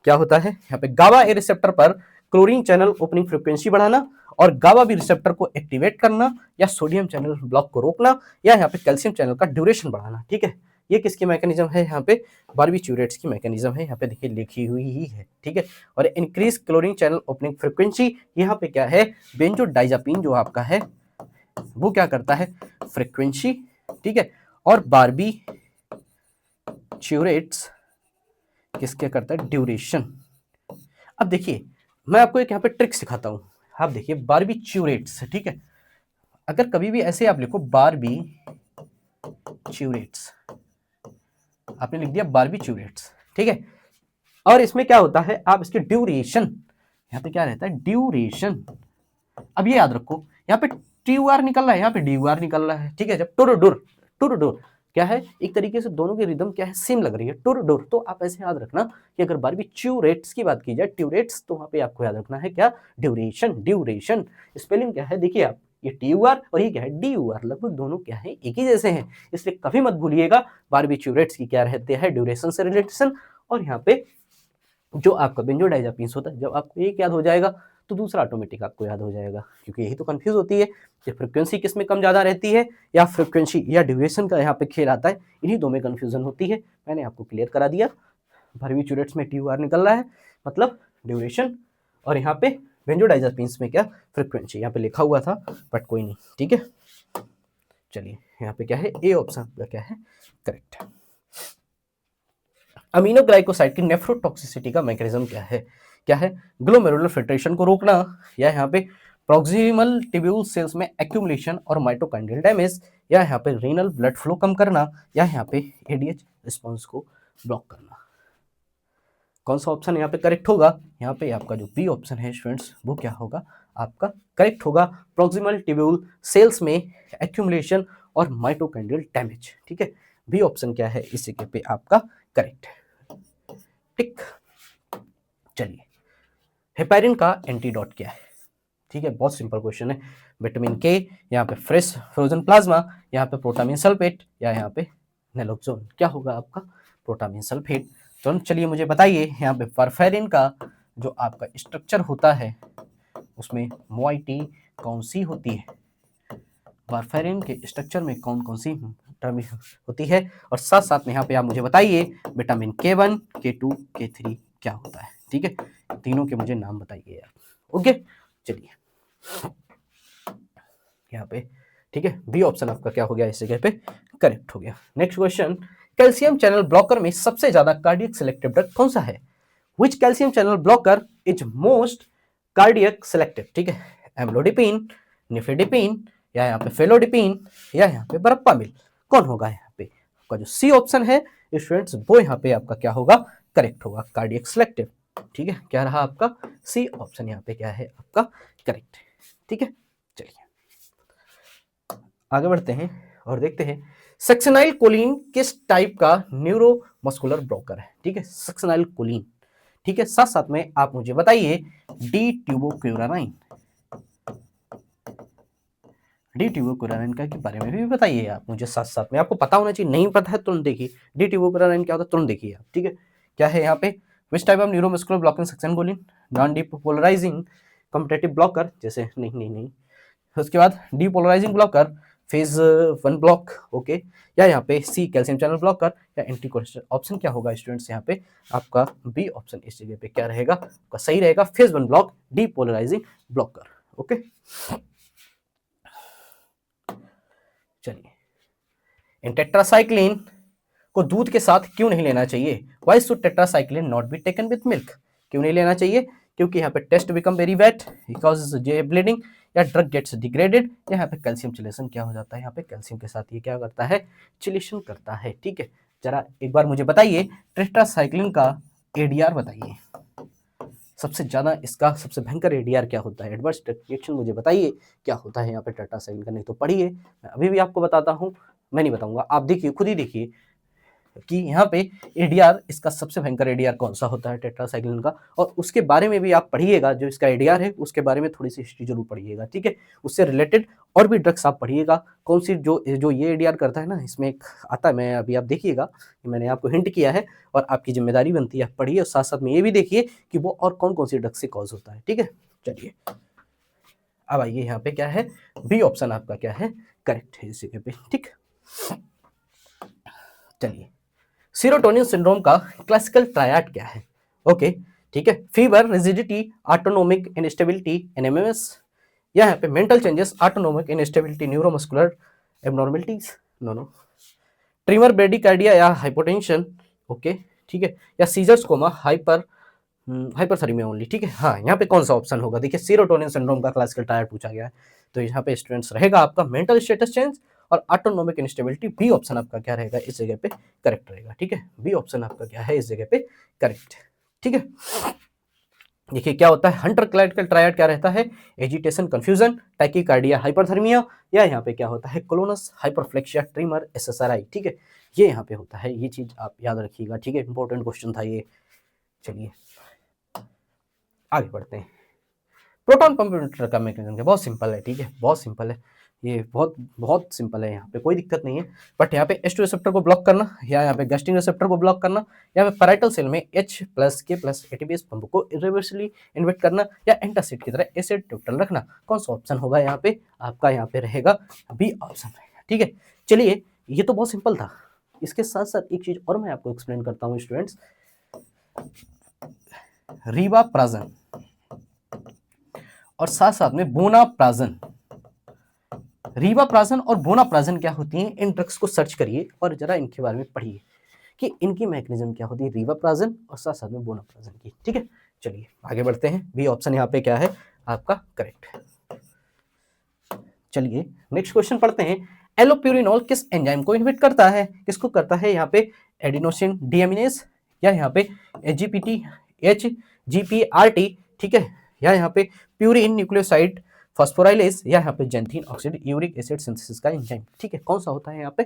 क्या होता है यहाँ पे, गाबा ए रिसेप्टर पर क्लोरीन चैनल ओपनिंग फ्रीक्वेंसी बढ़ाना, और गाबा बी रिसेप्टर को एक्टिवेट करना, या सोडियम चैनल ब्लॉक को रोकना, या यहाँ पे कैल्शियम चैनल का ड्यूरेशन बढ़ाना, ठीक है। ये किसकी मैकेनिज्म है, यहाँ पे बारबीट्यूरेट्स की मैकेनिज्म है, यहाँ पे देखिए लिखी हुई ही है, ठीक है। और increase chlorine channel opening frequency, यहाँ पे क्या है, बेंजोडाइजापीन जो आपका है वो क्या करता है, फ्रीक्वेंसी, ठीक है। और बारबीट्यूरेट्स किसके करता है, ड्यूरेशन। अब देखिए मैं आपको एक यहाँ पे ट्रिक सिखाता हूं। आप देखिए बारबीट्यूरेट्स, ठीक है, अगर कभी भी ऐसे आप लिखो बारबीट्यूरेट्स, आपने लिख दिया बारबीट्यूरेट्स, ठीक है। और इसमें क्या होता है, आप इसके ड्यूरेशन, यहाँ पे क्या रहता है, ड्यूरेशन। अब ये याद रखो, यहाँ पे TUR निकल रहा है, यहाँ पे DUR निकल रहा है, ठीक है। जब टुर डुर, टुर डुर क्या है, एक तरीके से दोनों की रिदम क्या है, सेम लग रही है, टुर डुर। तो आप ऐसे याद रखना कि अगर बारबीट्यूरेट्स की बात की जाए, ट्यूरेट्स, तो वहां पे आपको याद रखना है क्या, ड्यूरेशन। ड्यूरेशन स्पेलिंग क्या है, देखिए आप, ये TUR और ये क्या है, DUR, लगभग दोनों क्या है, एक ही जैसे हैं, इसलिए कभी मत भूलिएगा बारबीट्यूरेट्स की क्या रहते हैं, ड्यूरेशन से रिलेशन। और यहाँ पे जो आपका बेंजोडाइजापीन्स होता है, जब आपको एक याद हो जाएगा तो दूसरा ऑटोमेटिक आपको याद हो जाएगा, क्योंकि यही तो कंफ्यूज होती है कि फ्रीक्वेंसी किस में कम ज़्यादा रहती है, या फ्रीक्वेंसी या ड्यूरेशन का यहाँ पे खेल आता है, इन्हीं दो में कन्फ्यूजन होती है। मैंने आपको क्लियर करा दिया, बारबीट्यूरेट्स में TUR निकल रहा है मतलब ड्यूरेशन, और यहाँ पे बेंजोडाइजापीन्स में क्या, फ्रीक्वेंसी, यहाँ पे लिखा हुआ था बट कोई नहीं, ठीक है। चलिए यहाँ पे क्या है, ए ऑप्शन का क्या है, करेक्ट है। अमीनोग्लाइकोसाइड की नेफ्रोटॉक्सिसिटी का मैकेनिज्म क्या है, क्या है, ग्लोमेरुलर फिल्ट्रेशन को रोकना, या यहाँ पे प्रॉक्सिमल ट्यूब्यूल सेल्स में एक्यूमुलेशन और माइटोकांड्रियल डैमेज, या यहाँ पे रीनल ब्लड फ्लो कम करना, या यहाँ पे ADH रिस्पॉन्स को ब्लॉक करना। कौन सा ऑप्शन यहाँ पे करेक्ट होगा, यहाँ पे आपका जो बी ऑप्शन है स्टूडेंट्स, वो क्या होगा आपका करेक्ट होगा, प्रॉक्सिमल ट्यूब्यूल सेल्स में एक्यूमुलेशन और माइटोकांड्रियल डैमेज, ठीक है। बी ऑप्शन क्या है इसी के पे आपका करेक्ट है, टिक। चलिए हेपेरिन का एंटीडोट क्या है, ठीक है, बहुत सिंपल क्वेश्चन है। विटामिन के, यहाँ पे फ्रेश फ्रोजन प्लाज्मा, यहाँ पे प्रोटामिन सल्फेट, या यहाँ पे नेलोक्सोन, क्या होगा आपका प्रोटामिन सल्फेट। तो चलिए मुझे बताइए यहाँ पे वारफेरिन का जो आपका स्ट्रक्चर होता है उसमें मोइटी कौन सी होती है, वारफेरिन के स्ट्रक्चर में कौन कौन सी होती है, और साथ साथ में यहाँ पे आप मुझे बताइए विटामिन K1, K2, K3 क्या होता है, ठीक है। तीनों के मुझे नाम बताइए यार, ओके। चलिए यहाँ पे ठीक है, बी ऑप्शन आपका क्या हो गया इस जगह पे करेक्ट हो गया। Next question, calcium channel blocker में सबसे ज्यादा कार्डियक सिलेक्टिव ड्रग कौन सा है, which calcium channel blocker is most cardiac selective, ठीक है, एम्लोडिपिन, निफेडिपिन, या यहाँ पे फेलोडिपिन, या यहाँ पे बरप्पामिल, कौन होगा यहाँ पे आपका जो सी ऑप्शन है स्टूडेंट्स, वो यहाँ पे आपका क्या होगा करेक्ट होगा, कार्डियक सिलेक्टिव, ठीक है। क्या रहा आपका सी ऑप्शन यहाँ पे क्या है आपका करेक्ट, ठीक है। चलिए आगे बढ़ते हैं और देखते हैं सक्सेनाइल कोलिन किस टाइप का न्यूरोमस्कुलर ब्लॉकर है, ठीक है, सक्सेनाइल कोलिन, ठीक है। साथ साथ में आप मुझे बताइए डी ट्यूबोक्यूरानाइन, डी ट्यूबोक्यूरानाइन का के बारे में भी बताइए आप मुझे, साथ साथ में आपको पता होना चाहिए, नहीं पता है तुरंत देखिए डी ट्यूबोक्यूरानाइन क्या होता है, तुरंत देखिए आप, ठीक है। क्या है यहाँ पे, which type of neuromuscular blocking succinylcholine, non depolarizing competitive blocker, जैसे नहीं, उसके बाद depolarizing blocker, phase 1 block, okay, या यहाँ पे सी कैल्शियम चैनल ब्लॉकर, या एंटी कोलेस्ट्रॉल। ऑप्शन क्या होगा स्टूडेंट्स यहाँ पे आपका बी ऑप्शन इस जगह पे क्या रहेगा आपका सही रहेगा, phase 1 block depolarising blocker, okay. चलिए इन टेट्रासाइक्लिन को दूध के साथ क्यों नहीं लेना चाहिए, why should tetracycline not be taken with milk, क्यों नहीं लेना चाहिए, क्योंकि यहाँ पे test become very wet because जे ब्लीडिंग, या ड्रग गेट्स डिग्रेडेड, यहाँ पे कैल्शियम चिलेशन क्या हो जाता है, यहाँ पे कैल्शियम के साथ ये क्या करता है चिलेशन करता है, ठीक है। जरा एक बार मुझे बताइए टेट्रासाइक्लिन का ADR बताइए, सबसे ज्यादा इसका सबसे भयंकर ADR क्या होता है, एडवर्स रिएक्शन मुझे बताइए क्या होता है यहाँ पे टेट्रासाइक्लिन का, नहीं तो पढ़िए, मैं अभी भी आपको बताता हूँ, मैं नहीं बताऊंगा, आप देखिए खुद ही देखिए, कि यहाँ पे एडीआर, इसका सबसे भयंकर एडीआर कौन सा होता है टेट्रासाइक्लिन का, और उसके बारे में भी आप पढ़िएगा। जो इसका एडीआर है उसके बारे में थोड़ी सी हिस्ट्री जरूर पढ़िएगा, ठीक है। उससे रिलेटेड और भी ड्रग्स आप पढ़िएगा, कौन सी जो जो ये एडीआर करता है ना, इसमें एक आता है, मैं अभी आप देखिएगा, मैंने आपको हिंट किया है और आपकी जिम्मेदारी बनती है आप पढ़िए, और साथ साथ में ये भी देखिए कि वो और कौन कौन सी ड्रग्स से कॉज होता है, ठीक है। चलिए अब आइए, यहाँ पे क्या है, बी ऑप्शन आपका क्या है, करेक्ट है इस जगह पे, ठीक। चलिए, सीरोटोनिन सिंड्रोम का क्लासिकल ट्रायड क्या है? ओके, ठीक है। Fever, rigidity, autonomic instability, NMMS, या यहाँ पे mental changes, autonomic instability, neuromuscular abnormalities, no no, tremor, bradycardia या हाइपोटेंशन, ओके, ठीक है, या सीजर्स कोमा, हाइपरथर्मिया ओनली, ठीक है। हाँ, यहाँ पे कौन सा ऑप्शन होगा? देखिए, सीरोटोनिन सिंड्रोम का क्लासिकल ट्रायड पूछा गया है, तो यहाँ पे स्टूडेंट्स रहेगा आपका मेंटल स्टेटस चेंज और ऑटोनोमिक इंस्टेबिलिटी। बी ऑप्शन आपका क्या रहेगा इस जगह पे, करेक्ट रहेगा, ठीक है। बी ऑप्शन आपका क्या है इस जगह पे, करेक्ट, ठीक है। देखिए क्या होता है, हंटर क्लासिकल ट्रायड क्या रहता है, एजिटेशन, कंफ्यूजन, टैकीकार्डिया, हाइपरथर्मिया, या यहाँ पे क्या होता है, क्लोनस, हाइपरफ्लेक्सिया, ट्रिमर, एसएसआरआई, ठीक है। ये यहाँ पे होता है, ये चीज आप याद रखिएगा, ठीक है। इंपॉर्टेंट क्वेश्चन था ये। चलिए आगे बढ़ते हैं। प्रोटॉन पंप इन्वर्टर का मैकेनिज्म बहुत सिंपल है, ठीक है, बहुत सिंपल है, ये बहुत बहुत सिंपल है, यहाँ पे कोई दिक्कत नहीं है। बट यहाँ पे H2 रिसेप्टर को ब्लॉक करना, या यहाँ पे गैस्ट्रिन रिसेप्टर को ब्लॉक करना, या पे पैराइटल सेल में H+K+ एटीपीएस पंप को इरिवर्सिबली इन्वर्ट करना, या एंटासिड की तरह एसिड न्यूट्रल रखना, कौन सा ऑप्शन होगा यहाँ पे आपका? यहाँ पे रहेगा बी ऑप्शन रहेगा, ठीक है। चलिए, ये तो बहुत सिंपल था। इसके साथ साथ एक चीज और मैं आपको एक्सप्लेन करता हूँ स्टूडेंट्स, रीवाप्राजन और साथ साथ में बोनाप्राजन। रीवाप्राजन और बोनाप्राजन क्या होती हैं, इन ड्रग्स को सर्च करिए और जरा इनके बारे में पढ़िए कि इनकी मैकेनिज्म क्या होती है, रीवाप्राजन और साथ साथ में बोनाप्राजन की, ठीक है। चलिए आगे बढ़ते हैं, बी ऑप्शन यहाँ पे क्या है आपका, करेक्ट है। चलिए नेक्स्ट क्वेश्चन पढ़ते हैं। एलोप्यूरिनॉल किस एंजाइम को इनहिबिट करता है? किसको करता है? यहाँ पे एडिनोसिन डीएमिनेज, या यहाँ पे एचजीपीटी, एचजीपीआरटी, ठीक है, या यहाँ पे प्यूरिन न्यूक्लियोसाइड फॉस्फोराइलेज, या यहाँ पे xanthine oxide uric acid synthesis का एंजाइम, ठीक है। कौन सा होता है यहाँ पे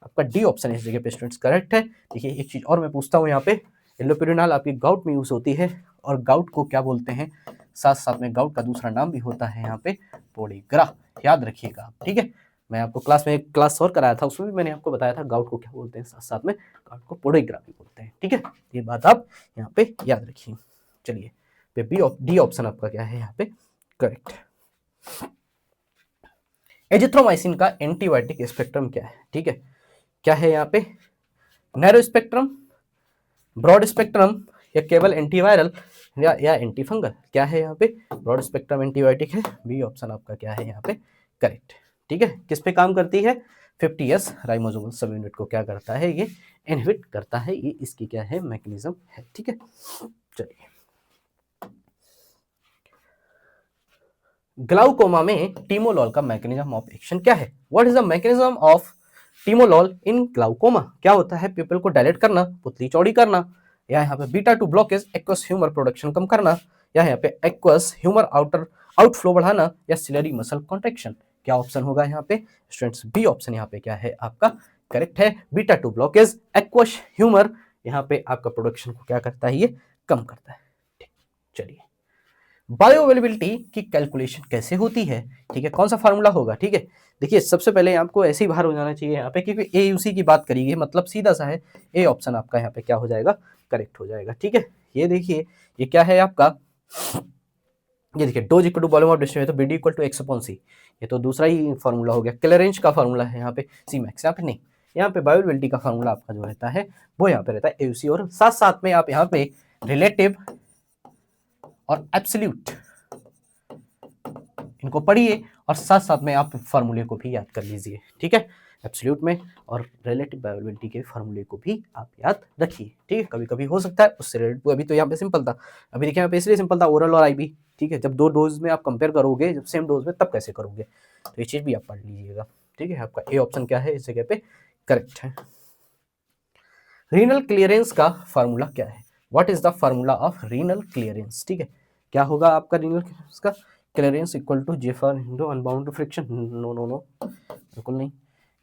आपका? डी ऑप्शन इस जगह पे स्टूडेंट्स करेक्ट है। देखिए एक चीज और मैं पूछता हूँ यहाँ पे, एलोप्यूरिनॉल आपकी गाउट में यूज होती है, और गाउट को क्या बोलते हैं? साथ साथ में गाउट का दूसरा नाम भी होता है यहाँ पे पोडीग्रा, याद रखिएगा आप, ठीक है। मैं आपको क्लास में एक क्लास और कराया था, उसमें भी मैंने आपको बताया था गाउट को क्या बोलते हैं, साथ साथ में गाउट को पोडीग्रा भी बोलते हैं, ठीक है। ये बात आप यहाँ पे याद रखिए। चलिए डी ऑप्शन आपका क्या है यहाँ पे, करेक्ट। एजिथ्रोमाइसिन का एंटीबायोटिक स्पेक्ट्रम क्या है? ठीक है, क्या है यहाँ पे? नैरो स्पेक्ट्रम, ब्रॉड स्पेक्ट्रम, या केवल एंटीवायरल, या एंटीफंगल? क्या है यहाँ पे? ब्रॉड स्पेक्ट्रम एंटीबायोटिक है। बी ऑप्शन आपका क्या है यहाँ पे, करेक्ट, ठीक है। किस पे काम करती है? 50S राइबोसोमल सब यूनिट को क्या करता है? ये इनहिबिट करता है, ये इसकी क्या है मैकेनिज्म है, ठीक है। चलिए, ग्लाउकोमा में टीमोलॉल का मैकेनिज्म ऑफ एक्शन क्या है? What is the mechanism of timolol in glaucoma? क्या होता है? पिपल को डायलेट करना, पुतली चौड़ी करना, या यहाँ पे beta 2 blockage aqueous humour production कम करना, या यहाँ पे एक्वस ह्यूमर आउटफ्लो बढ़ाना, या सिलरी मसल कॉन्ट्रैक्शन? क्या ऑप्शन होगा यहाँ पे स्टूडेंट्स? बी ऑप्शन यहाँ पे क्या है आपका, करेक्ट है। बीटा 2 ब्लॉकेज एक्वस ह्यूमर यहाँ पे आपका प्रोडक्शन को क्या करता है? ये कम करता है, ठीक। चलिए, बायोअवेलेबिलिटी की कैलकुलेशन कैसे होती है? ठीक है, कौन सा फार्मूला होगा? ठीक है, देखिए सबसे पहले आपको ऐसे ही बाहर हो जाना चाहिए यहाँ पे, क्योंकि एयूसी की बात करिए, मतलब सीधा सा है, ए ऑप्शन आपका यहाँ पे क्या हो जाएगा, करेक्ट हो जाएगा, ठीक है। ये देखिए, ये क्या है आपका, ये देखिए dose equal to volume of distribution, तो VD equal to X upon C, ये तो दूसरा ही फार्मूला हो गया। क्लेरेंज का फार्मूला है यहाँ पे सी मैक्स, यहाँ पे नहीं, यहाँ पे बायोअवेलेबिलिटी का फार्मूला आपका जो रहता है वो यहाँ पे रहता है एयूसी, और साथ साथ में आप यहाँ पे रिलेटिव और एब्सोल्यूट इनको पढ़िए, और साथ साथ में आप फार्मूले को भी याद कर लीजिए, ठीक है। एब्सोल्यूट में और रिलेटिव बायोअवेलेबिलिटी के फार्मूले को भी आप याद रखिए, ठीक है। कभी कभी हो सकता है उससे रिलेटेड, अभी तो यहाँ पे सिंपल था, अभी देखिए यहाँ पे इसलिए सिंपल था ओरल और आईबी, ठीक है। जब दो डोज में आप कंपेयर करोगे, जब सेम डोज में, तब कैसे करोगे, तो ये चीज भी आप पढ़ लीजिएगा, ठीक है। आपका ए ऑप्शन क्या है इस जगह पे, करेक्ट है। रीनल क्लियरेंस का फार्मूला क्या है? What is the formula of renal clearance? ठीक है, क्या होगा आपका रीनल क्लियरेंस का? Clearance equal to GFR into unbound fraction, no no no, बिल्कुल नहीं।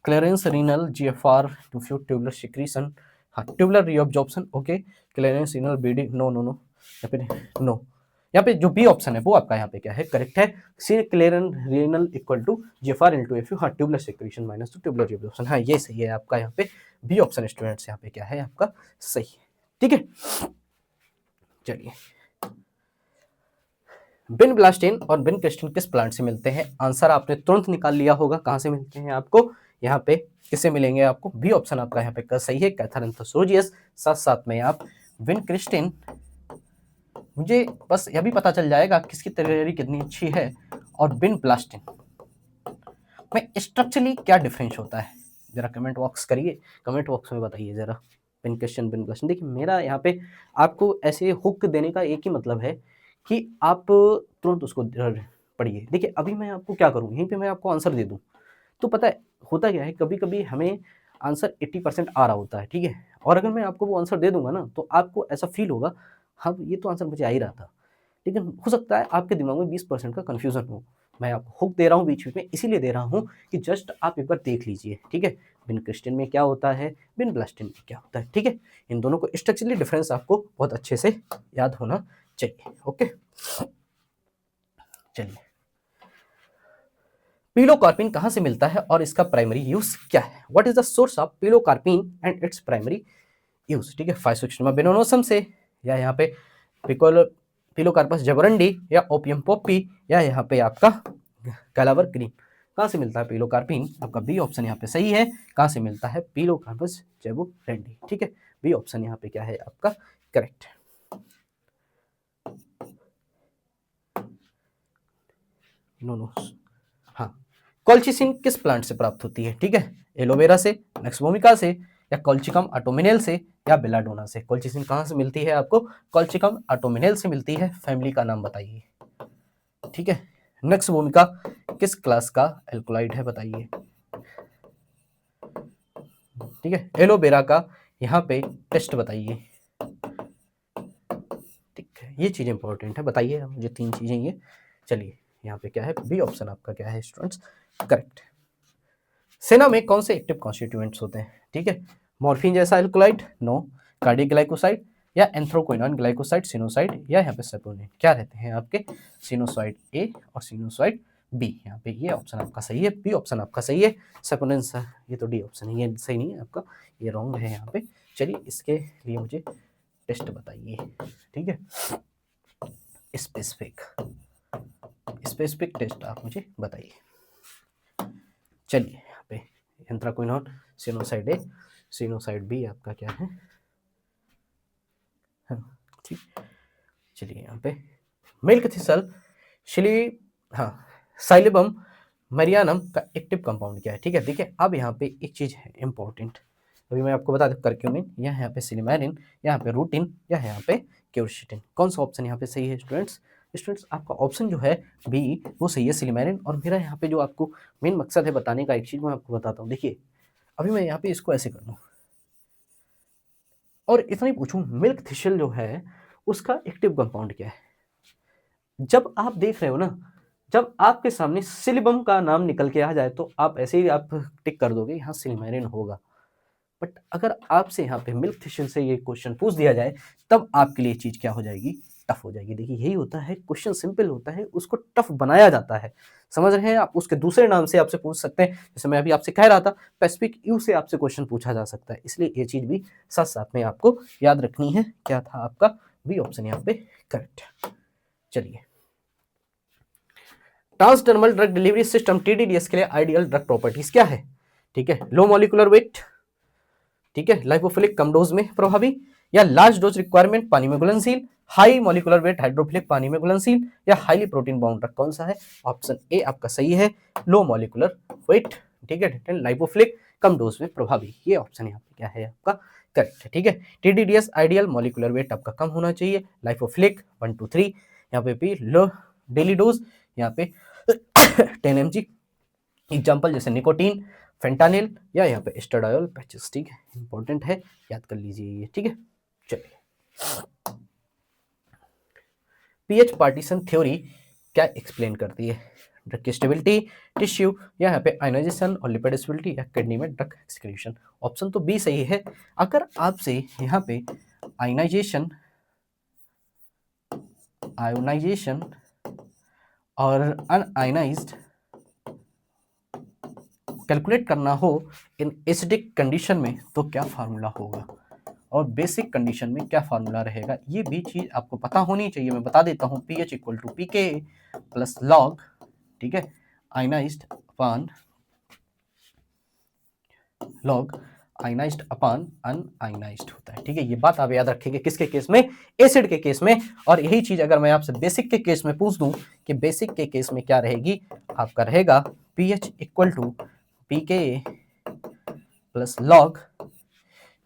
Clearance renal GFR to fluid tubular secretion, हाँ, tubular reabsorption, okay, clearance inner bidding, no no no, या फिर नो, यहाँ पे जो बी ऑप्शन है वो आपका यहाँ पे क्या है, करेक्ट है। C clearance renal equal to GFR into FU, हाँ, tubular secretion minus to tubular reabsorption, हाँ ये सही है आपका, यहाँ पे बी ऑप्शन स्टूडेंट्स यहाँ पे क्या है आपका सही है, ठीक है। चलिए, बिन ब्लास्टिन और बिन क्रिस्टल किस प्लांट से मिलते हैं? आंसर आपने तुरंत निकाल लिया होगा, कहां से मिलते हैं आपको, यहाँ पे किससे मिलेंगे आपको, बी ऑप्शन आपका यहाँ पे सही है, कैथारंथोसोजियस। साथ साथ में आप विन क्रिस्टिन, मुझे बस यह भी पता चल जाएगा किसकी तैयारी कितनी अच्छी है, और बिन ब्लास्टिन में स्ट्रक्चरली क्या डिफरेंस होता है, जरा कमेंट बॉक्स करिए, कमेंट बॉक्स में बताइए जरा। बिन क्रिस्टिन बिन ब्लास्टिन, देखिए मेरा यहाँ पे आपको ऐसे हुक देने का एक ही मतलब है कि आप तुरंत उसको पढ़िए। देखिए अभी मैं आपको क्या करूँ, यहीं पे मैं आपको आंसर दे दूँ, तो पता है होता क्या है, कभी कभी हमें आंसर 80% आ रहा होता है, ठीक है, और अगर मैं आपको वो आंसर दे दूंगा ना, तो आपको ऐसा फील होगा हाँ ये तो आंसर मुझे आ ही रहा था, लेकिन हो सकता है आपके दिमाग में 20% का कन्फ्यूजन हो। मैं आपको हुक दे रहा हूँ बीच बीच में, इसीलिए दे रहा हूँ कि जस्ट आप एक बार देख लीजिए, ठीक है, बिन क्रिस्टिन में क्या होता है, बिन ब्लास्टिन में क्या होता है, ठीक है, इन दोनों को स्ट्रक्चरली डिफरेंस आपको बहुत अच्छे से याद होना चाहिए, ओके। चलिए, पिलोकार्पिन कहाँ से मिलता है और इसका प्राइमरी यूज क्या है? What is the source of pilocarpine and its primary use, ठीक है, फाइसोक्सिमा बेनोनोसम से, या यहाँ पे पिलोकार्पस जबरंडी, या ओपियम पोपी, या यहाँ पे आपका कैलावर ग्रीन। कहाँ से मिलता है पिलोकार्पिन, आपका बी ऑप्शन यहाँ पे सही है, कहाँ से मिलता है, पिलोकार्पस जबरंडी, ठीक है, बी ऑप्शन यहाँ पे क्या है आपका करेक्ट। नो नो, हाँ, कॉल्चिसिन किस प्लांट से प्राप्त होती है, ठीक है, एलोवेरा से, नक्सभूमिका से, या कॉल्चिकम ऑटोमिनेल से, या बेलाडोना से। कॉल्चिसिन कहाँ से मिलती है आपको, कॉल्चिकम ऑटोमिनेल से मिलती है, फैमिली का नाम बताइए, ठीक है। नक्सभूमिका किस क्लास का एल्कोलाइड है बताइए, ठीक है। एलोवेरा का यहाँ पे टेस्ट बताइए, ठीक है, ये चीज इंपॉर्टेंट है, बताइए मुझे 3 चीजें ये। चलिए, यहाँ पे क्या है, बी ऑप्शन आपका क्या है स्टूडेंट्स करेक्ट। सेना में कौन से एक्टिव कॉन्स्टिट्यूएंट्स होते हैं, ठीक है, मॉर्फिन जैसा एल्कोलाइड, नो, कार्डियोग्लाइकोसाइड, या एंथ्रोक्विनोन ग्लाइकोसाइड, सिनोसाइड, या यहाँ पे सेपोनिन, क्या रहते हैं आपके, सिनोसाइड ए और सिनोसाइड बी, यहाँ पे ये ऑप्शन आपका सही है, बी ऑप्शन आपका सही है, सेपोनिन, ये तो डी ऑप्शन है, ये सही नहीं है आपका, ये रॉन्ग है यहाँ पे। चलिए, इसके लिए मुझे टेस्ट बताइए, ठीक है, स्पेसिफिक स्पेसिफिक टेस्ट आप मुझे बताइए। चलिए, यहाँ पे एंथ्राक्विनोन, सिनोसाइड ए, सिनोसाइड बी आपका क्या है, हाँ ठीक। चलिए, यहाँ पे मिल्क थिसल शिली, हाँ, साइलिबम मरियानम का एक्टिव कंपाउंड क्या है, ठीक है। देखिए अब यहाँ पे एक चीज है इंपॉर्टेंट, अभी मैं आपको बता दूं, करक्यूमिन, या यहाँ पे सिलिमैरिन, यहाँ पे रूटिन, या यहाँ पे क्यूरसिटिन, कौन सा ऑप्शन यहाँ पे सही है स्टूडेंट्स? स्टूडेंट्स आपका ऑप्शन जो है बी वो सही है, सिलिमैरिन। और मेरा यहाँ पे जो आपको मेन मकसद है बताने का, एक चीज मैं आपको बताता हूँ। देखिए अभी मैं यहाँ पे इसको ऐसे कर दूँ और इतना ही पूछूं, मिल्क थिसल जो है उसका एक्टिव कंपाउंड क्या है? जब आप देख रहे हो ना, जब आपके सामने सिलिबम का नाम निकल के आ जाए तो आप ऐसे ही आप टिक कर दोगे यहाँ सिलिमैरिन होगा। बट अगर आपसे यहाँ पे मिल्क थिसल से ये क्वेश्चन पूछ दिया जाए तब आपके लिए चीज क्या हो जाएगी, टफ हो जाएगी। देखिए यही होता है, क्वेश्चन सिंपल होता है उसको टफ बनाया जाता है, समझ रहे हैं आप? उसके दूसरे नाम से आपसे पूछ सकते हैं, जैसे मैं अभी आपसे कह रहा था पैसिफिक यू से आपसे क्वेश्चन पूछा जा सकता है, इसलिए ये चीज भी साथ साथ में आपको याद रखनी है। क्या था आपका बी ऑप्शन यहाँ पे करेक्ट। चलिए, ट्रांसडर्मल ड्रग डिलीवरी सिस्टम टीडीडीएस के लिए आइडियल ड्रग प्रॉपर्टीज क्या है? ठीक है, लो मॉलिकुलर वेट, ठीक है, लाइपोफिलिक कम डोज में प्रभावी, या लार्ज डोज रिक्वायरमेंट पानी में घुलनशील, हाई मॉलिकुलर वेट हाइड्रोफिलिक पानी में घुलनशील, या हाईली प्रोटीन बाउंड ड्रग, कौन सा है? ऑप्शन ए आपका सही है, लो मॉलिकुलर वेट, ठीक है, लाइपोफिलिक कम डोज में प्रभावी, ये ऑप्शन यहाँ पे क्या है आपका करेक्ट है, ठीक है। टीडीडीएस आइडियल मॉलिकुलर वेट आपका कम होना चाहिए, लाइपोफिलिक 1 to 3, यहाँ पे भी लो डेली डोज, यहाँ पे 10 mg, एग्जाम्पल जैसे निकोटीन, फेंटानिल, या यहाँ पे एस्ट्राडायोल पैचेस, ठीक है, इंपॉर्टेंट है, याद कर लीजिए ये, ठीक है। चलिए, पीएच पार्टीशन थ्योरी क्या एक्सप्लेन करती है? ड्रग की स्टेबिलिटी, टिश्यू, यहाँ पे आयोनाइजेशन और लिपिड स्टेबिलिटी, या किडनी में ड्रग एक्सक्रीशन। ऑप्शन तो बी सही है। अगर आपसे यहाँ पे आयोनाइजेशन और अनआयोनाइज्ड कैलकुलेट करना हो इन एसिडिक कंडीशन में तो क्या फार्मूला होगा, और बेसिक कंडीशन में क्या फार्मूला रहेगा, ये भी चीज आपको पता होनी चाहिए। मैं बता देता हूँ, pH equal to pKa plus log, ठीक है, ionized upon log ionized upon unionized होता है, ठीक है। ये बात आप याद रखेंगे किसके केस में, एसिड के केस में। और यही चीज अगर मैं आपसे बेसिक के केस में पूछ दूं कि बेसिक के केस में क्या रहेगी, आपका रहेगा pH equal to pKa plus log,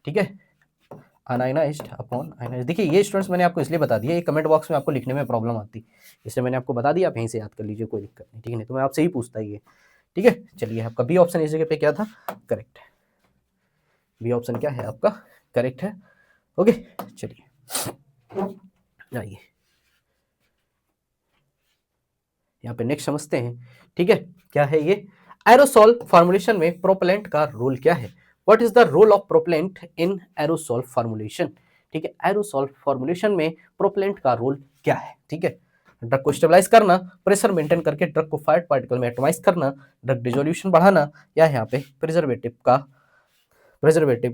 ठीक है, अनआयनाइज्ड अपॉन आयनाइज्ड। देखिए ये स्टूडेंट्स मैंने आपको इसलिए बता दिया, ये कमेंट बॉक्स में आपको लिखने में प्रॉब्लम आती, इसलिए मैंने आपको बता दिया, आप यहीं से याद कर लीजिए, कोई दिक्कत नहीं, ठीक है। नहीं तो मैं आपसे ही पूछता ही है, ठीक है। चलिए आपका बी ऑप्शन इस जगह पे क्या था, करेक्ट है। बी ऑप्शन क्या है आपका, करेक्ट है। ओके चलिए आइए यहाँ पे नेक्स्ट समझते हैं, ठीक है। क्या है ये, एरोसॉल फॉर्मुलेशन में प्रोपेलेंट का रोल क्या है। What is the role of propellant in aerosol formulation, ठीक है। एरोसॉल फॉर्मुलेशन में प्रोपेलेंट का रोल क्या है, ठीक है। ड्रग को स्टेबलाइज करना, प्रेशर मेंटेन करके ड्रग को फायर्ड पार्टिकल में एटमाइज करना, ड्रग डिसोल्यूशन बढ़ाना, या यहाँ पे प्रिजर्वेटिव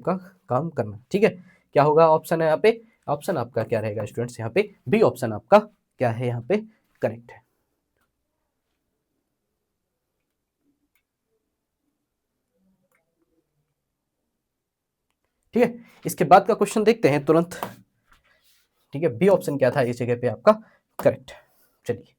का काम करना, ठीक है। क्या होगा ऑप्शन है यहाँ पे, ऑप्शन आपका क्या रहेगा स्टूडेंट्स, यहाँ पे बी ऑप्शन आपका क्या है यहाँ पे, करेक्ट है। ठीक है, इसके बाद का क्वेश्चन देखते हैं तुरंत, ठीक है। बी ऑप्शन क्या था इस जगह पे आपका, करेक्ट। चलिए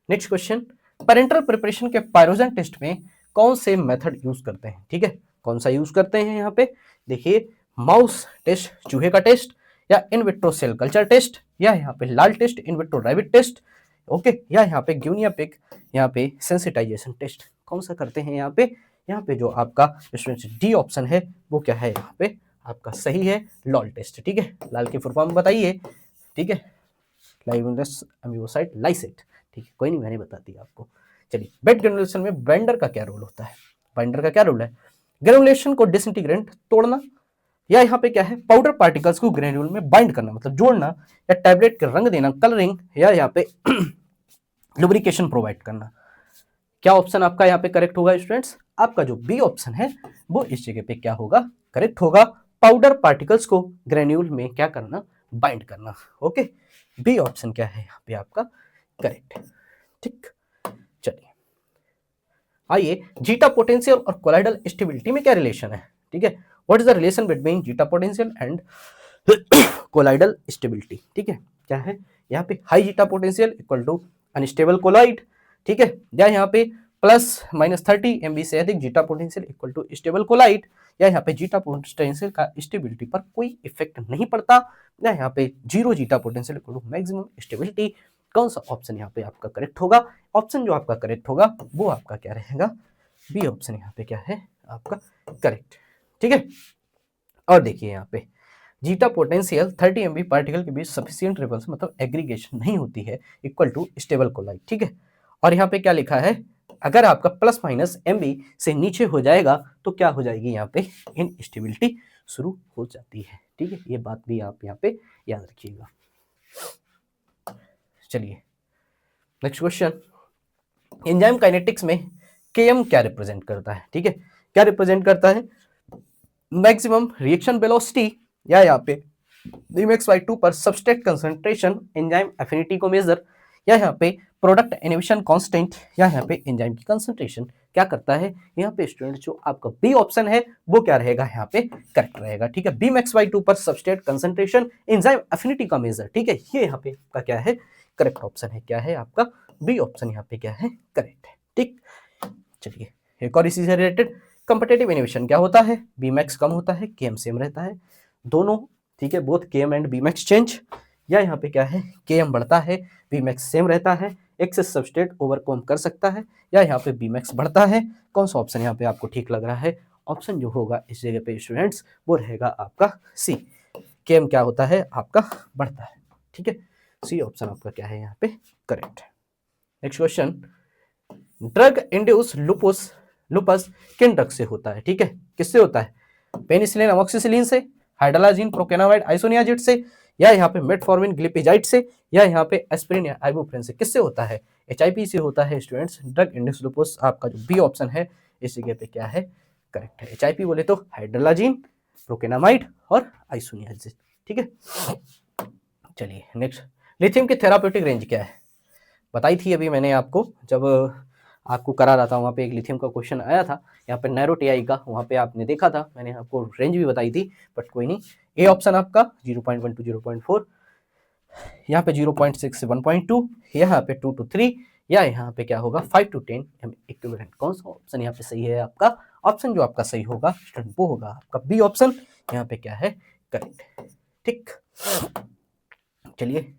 नेक्स्ट क्वेश्चन, पेरेंटल प्रिपरेशन के पायरोजन टेस्ट में कौन से मेथड यूज करते हैं, ठीक है। कौन सा यूज करते हैं यहाँ पे, देखिए माउस टेस्ट, चूहे का टेस्ट, या in vitro cell culture test, या यहाँ पे LAL test, in vitro rabbit test, okay, या यहाँ पे ग्यूनिया पिग, यहाँ पे सेंसिटाइजेशन टेस्ट, कौन सा करते हैं यहाँ पे। यहाँ पे जो आपका डी ऑप्शन है वो क्या है यहाँ पे आपका सही है, लॉल टेस्ट, ठीक है। लाल की फुल फॉर्म बताइए, ठीक है, लाइवनेस एम्यूसाइट लाइसेट, ठीक है, कोई नहीं मैंने बता दिया आपको। चलिए बेड ग्रेनुलेशन में बाइंडर का क्या रोल होता है, बाइंडर का क्या रोल है, ग्रेनुलेशन को डिसइंटीग्रेंट तोड़ना, या यहाँ पे क्या है पाउडर पार्टिकल्स को ग्रेन्यूल में बाइंड करना मतलब जोड़ना, या टैबलेट के रंग देना कलरिंग, या यहाँ पे लुब्रिकेशन प्रोवाइड करना। क्या ऑप्शन आपका यहाँ पे करेक्ट होगा स्टूडेंट्स, आपका जो बी ऑप्शन है वो इस जगह पे क्या होगा, करेक्ट होगा, पाउडर पार्टिकल्स को ग्रेन्यूल में क्या करना, बाइंड करना, ओके। बी ऑप्शन क्या है यहाँ पे आपका करेक्ट है, ठीक। चलिए आइए जीटा पोटेंशियल और कोलाइडल स्टेबिलिटी में क्या रिलेशन है, ठीक है। What is the relation between zeta potential and colloidal stability, ठीक है। क्या है यहाँ पे high zeta potential equal to unstable colloid, ठीक है, या यहाँ पे +-30 MB से अधिक zeta potential equal to stable colloid, या यहाँ पे जीटा पोटेंशियल का स्टेबिलिटी पर कोई इफेक्ट नहीं पड़ता, या यहाँ पे 0 zeta potential equal to maximum stability. कौन सा ऑप्शन यहाँ पे आपका करेक्ट होगा, ऑप्शन जो आपका करेक्ट होगा वो आपका क्या रहेगा, बी ऑप्शन यहाँ पे क्या है आपका करेक्ट, ठीक है। और देखिए यहाँ पे जीटा पोटेंशियल 30 MB पार्टिकल के बीच सफिशिएंट रिपल्सन मतलब एग्रीगेशन नहीं होती है इक्वल टू स्टेबल कोलाइड, ठीक है। और यहाँ पे क्या लिखा है, अगर आपका +-MB से नीचे हो जाएगा तो क्या हो जाएगी यहाँ पे इनस्टेबिलिटी शुरू हो जाती है, ठीक है। ये बात भी आप यहाँ पे याद रखिएगा। चलिए नेक्स्ट क्वेश्चन, एंजाइम काइनेटिक्स में Km क्या रिप्रेजेंट करता है, ठीक है। क्या रिप्रेजेंट करता है, मैक्सिमम रिएक्शन वेलोसिटी, या यहाँ पे Vmax/2 पर सबस्ट्रेट कंसंट्रेशन, एंजाइम एफिनिटी को मेजर, या यहाँ पे प्रोडक्ट इनहिबिशन कांस्टेंट, या यहाँ पे एंजाइम की कंसंट्रेशन क्या करता है। यहाँ पे स्टूडेंट जो आपका बी ऑप्शन है वो क्या रहेगा यहाँ पे करेक्ट रहेगा, ठीक है। Vmax/2 पर सबस्ट्रेट कंसंट्रेशन, एंजाइम एफिनिटी का मेजर, ठीक है, ये यहाँ पे आपका क्या है करेक्ट ऑप्शन है, क्या है आपका बी ऑप्शन यहाँ पे क्या है करेक्ट है, ठीक। चलिए एक और इसी से रिलेटेड, कंपटीटिव इनहिबिशन क्या होता है, Vmax कम होता है Km सेम रहता है, दोनों, ठीक है, both Km and Vmax change, या यहाँ पे क्या है Km बढ़ता है Vmax सेम रहता है, एक्सेस सबस्ट्रेट ओवरकम कर सकता है, या यहाँ पे Vmax बढ़ता है। कौन सा ऑप्शन यहाँ पे आपको ठीक लग रहा है, ऑप्शन जो होगा इस जगह पे स्टूडेंट्स वो रहेगा आपका सी, Km क्या होता है आपका बढ़ता है, ठीक है। सी ऑप्शन आपका क्या है यहाँ पे करेक्ट है। Next question, drug induce lupus lupus किन ड्रग से होता है? ठीक है, किससे होता है? पेनिसिलिन अमोक्सिसिलिन से, हाइड्रोलाजिन प्रोकेनामाइड आइसोनियाजिड से, या यहाँ पे मेटफॉर्मिन ग्लिपिजाइड से, या यहाँ पे एस्पिरिन या आइबुप्रोफेन से। किससे होता है? एचआईपी से होता है स्टूडेंट्स। ड्रग इंड्यूस लुपस आपका जो बी ऑप्शन है इस जगह पे क्या है? करेक्ट है। एचआईपी बोले तो हाइड्रोलाजिन, प्रोकेनामाइड और आइसोनियाजिड। ठीक है, चलिए नेक्स्ट। लिथियम की थेराप्यूटिक रेंज क्या है? बताई थी अभी मैंने आपको, जब आपको करा रहा था वहाँ पे एक लिथियम का क्वेश्चन आया था यहाँ पे नैरो टीआई का, वहाँ पे आपने देखा था, मैंने आपको रेंज भी बताई थी, बट कोई नहीं। ए ऑप्शन आपका 0.1 to 0.4, यहाँ पे 0.6 से 1.2, यहाँ पे 2 to 3, या यहाँ पे क्या होगा 5 to 10 इक्विवेलेंट। कौन सा ऑप्शन यहाँ पे सही है आपका? ऑप्शन जो आपका सही होगा स्टूडेंट वो होगा आपका बी ऑप्शन, यहाँ पे क्या है? करेक्ट। ठीक, चलिए।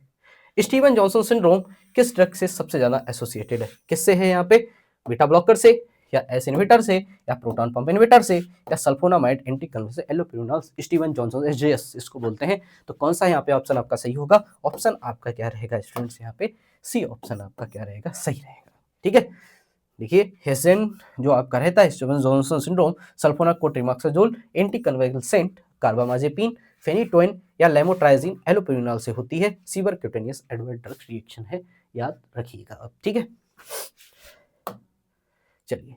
स्टीवन जॉनसन सिंड्रोम किस ड्रग से सबसे ज्यादा एसोसिएटेड है? किससे है यहाँ पे? बीटा ब्लॉकर से, या एस इनहिबिटर से, या प्रोटॉन पंप इनहिबिटर से, या sulfonamide anti convulsant allopurinol. Steven Johnson SJS इसको बोलते हैं। तो कौन सा यहाँ पे ऑप्शन आपका सही होगा? ऑप्शन आपका क्या रहेगा स्टूडेंट्स? यहाँ पे सी ऑप्शन आपका क्या रहेगा? सही रहेगा। ठीक है, देखिए हेसेन जो आपका रहता है स्टीवन जॉनसन सिंड्रोम, सल्फोनाकोट्रिमोक्साजोल, एंटी कन्वल्सेंट, कार्बामाजेपिन, फेनिटोइन या लेमोट्राइजिन एलोपेरिनोल से होती है। Severe cutaneous adverse drug reaction है, याद रखिएगा अब। ठीक है, चलिए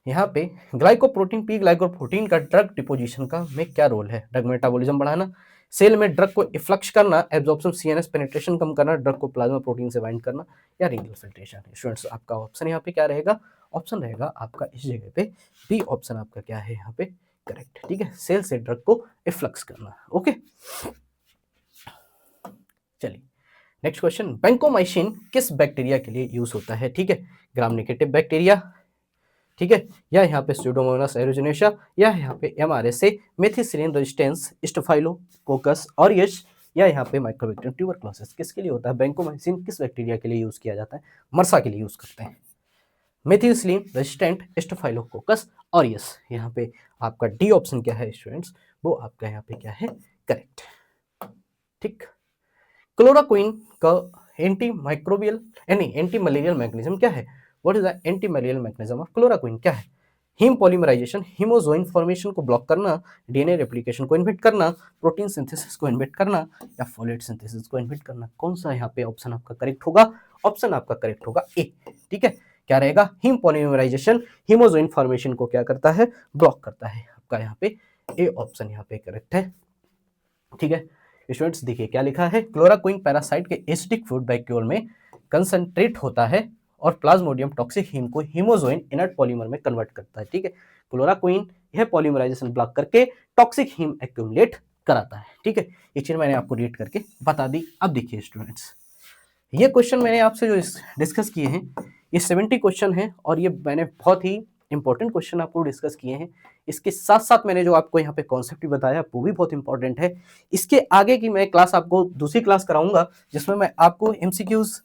यहाँ पे ग्लाइकोप्रोटीन पी ग्लाइकोप्रोटीन का ड्रग डिपोजिशन का में क्या रोल है? ड्रग मेटाबॉलिज्म बढ़ाना, सेल में ड्रग को इफ्लक्स करना, एब्जॉर्प्शन सीएनएस पेनिट्रेशन कम करना, ड्रग को प्लाज्मा प्रोटीन से बाइंड करना, या रीनल फिल्ट्रेशन। स्टूडेंट्स आपका ऑप्शन यहाँ पे क्या रहेगा? ऑप्शन रहेगा आपका इस जगह पे बी ऑप्शन आपका क्या है यहाँ पे? करेक्ट। ठीक है, सेल से ड्रग को इफ्लक्स करना। ओके, चलिए नेक्स्ट क्वेश्चन। बैंकोमाइसिन किस बैक्टीरिया के लिए यूज होता है? ठीक है, ग्राम नेगेटिव बैक्टीरिया, ठीक है, या यहाँ पे स्यूडोमोनास एरोजिनेशिया, या यहाँ पे MRSA, methicillin resistance, staphylococcus aureus, या यहाँ पे माइक्रोबैक्टीरियम ट्यूबरक्लोसिस। किसके लिए होता है? बैंकोमाइसिन किस बैक्टीरिया के लिए यूज किया जाता है? मर्सा के लिए यूज करते हैं। Methicillin resistant, staphylococcus aureus. यहाँ पे आपका डी ऑप्शन क्या है स्टूडेंट्स? वो आपका यहाँ पे क्या है? करेक्ट। ठीक, क्लोरोक्विन का एंटी माइक्रोबियल यानी एंटी मलेरियल मैकेनिज्म क्या है? What is the anti malarial mechanism of chloroquine? क्या है? हीम पॉलीमराइजेशन, हीमोजोइन फॉर्मेशन को ब्लॉक करना, डीएनए रेप्लिकेशन को इनहिबिट करना, प्रोटीन सिंथेसिस को इनहिबिट करना, या फोलेट सिंथेसिस को इनहिबिट करना। कौन सा यहाँ पे ऑप्शन आपका करेक्ट होगा? ऑप्शन आपका करेक्ट होगा ए। ठीक है, क्या रहेगा? हीम पॉलीमराइजेशन हीमोजोइन फॉर्मेशन को क्या करता है? ब्लॉक करता है। आपका यहाँ पे ए ऑप्शन यहाँ पे करेक्ट है। ठीक है स्टूडेंट्स, देखिए क्या लिखा है। क्लोरोक्विन पैरासाइट के एसिडिक फूड वैक्यूल में कंसंट्रेट होता है और प्लाज्मोडियम टॉक्सिक हीम को हीमोजोइन इनर्ट पॉलीमर में कन्वर्ट करता है। ठीक है, क्लोरोक्विन यह पॉलीमराइजेशन ब्लॉक करके टॉक्सिक हीम एक्यूमुलेट कराता है। ठीक है, ये चीज मैंने आपको रीड करके बता दी। अब देखिए स्टूडेंट्स, ये क्वेश्चन मैंने आपसे जो डिस्कस किए हैं ये 70 क्वेश्चन हैं, और ये मैंने बहुत ही इंपॉर्टेंट क्वेश्चन आपको डिस्कस किए हैं। इसके साथ साथ मैंने जो आपको यहाँ पे कॉन्सेप्ट भी बताया वो भी बहुत इंपॉर्टेंट है। इसके आगे की मैं क्लास आपको दूसरी क्लास कराऊंगा जिसमें मैं आपको एमसीक्यूज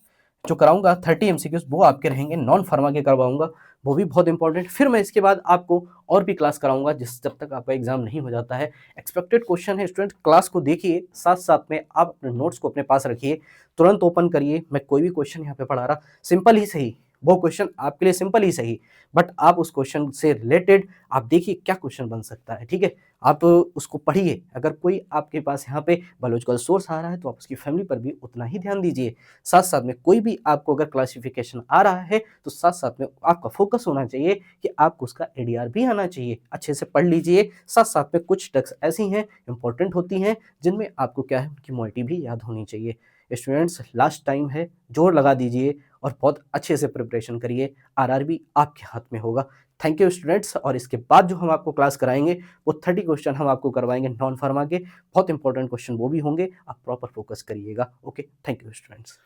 जो कराऊंगा 30 एमसीक्यूज वो आपके रहेंगे, नॉन फार्मा के करवाऊंगा, वो भी बहुत इंपॉर्टेंट। फिर मैं इसके बाद आपको और भी क्लास कराऊंगा जिस जब तक आपका एग्जाम नहीं हो जाता है। एक्सपेक्टेड क्वेश्चन है स्टूडेंट, क्लास को देखिए, साथ साथ में आप अपने नोट्स को अपने पास रखिए, तुरंत ओपन करिए। मैं कोई भी क्वेश्चन यहाँ पे पढ़ा रहा, सिंपल ही सही, वो क्वेश्चन आपके लिए सिंपल ही सही, बट आप उस क्वेश्चन से रिलेटेड आप देखिए क्या क्वेश्चन बन सकता है। ठीक है, आप उसको पढ़िए। अगर कोई आपके पास यहाँ पे बायोलॉजिकल सोर्स आ रहा है तो आप उसकी फैमिली पर भी उतना ही ध्यान दीजिए। साथ साथ में कोई भी आपको अगर क्लासिफिकेशन आ रहा है तो साथ साथ में आपका फोकस होना चाहिए कि आपको उसका एडीआर भी आना चाहिए। अच्छे से पढ़ लीजिए। साथ साथ में कुछ टेक्स्ट ऐसी हैं इंपॉर्टेंट होती हैं जिनमें आपको क्या है उनकी मोइटी भी याद होनी चाहिए। स्टूडेंट्स लास्ट टाइम है, जोर लगा दीजिए और बहुत अच्छे से प्रिपरेशन करिए। आरआरबी आपके हाथ में होगा। Thank you students. और इसके बाद जो हम आपको क्लास कराएंगे वो 30 क्वेश्चन हम आपको करवाएंगे नॉन फार्मा के, बहुत इंपॉर्टेंट क्वेश्चन वो भी होंगे। आप प्रॉपर फोकस करिएगा। Okay, thank you students.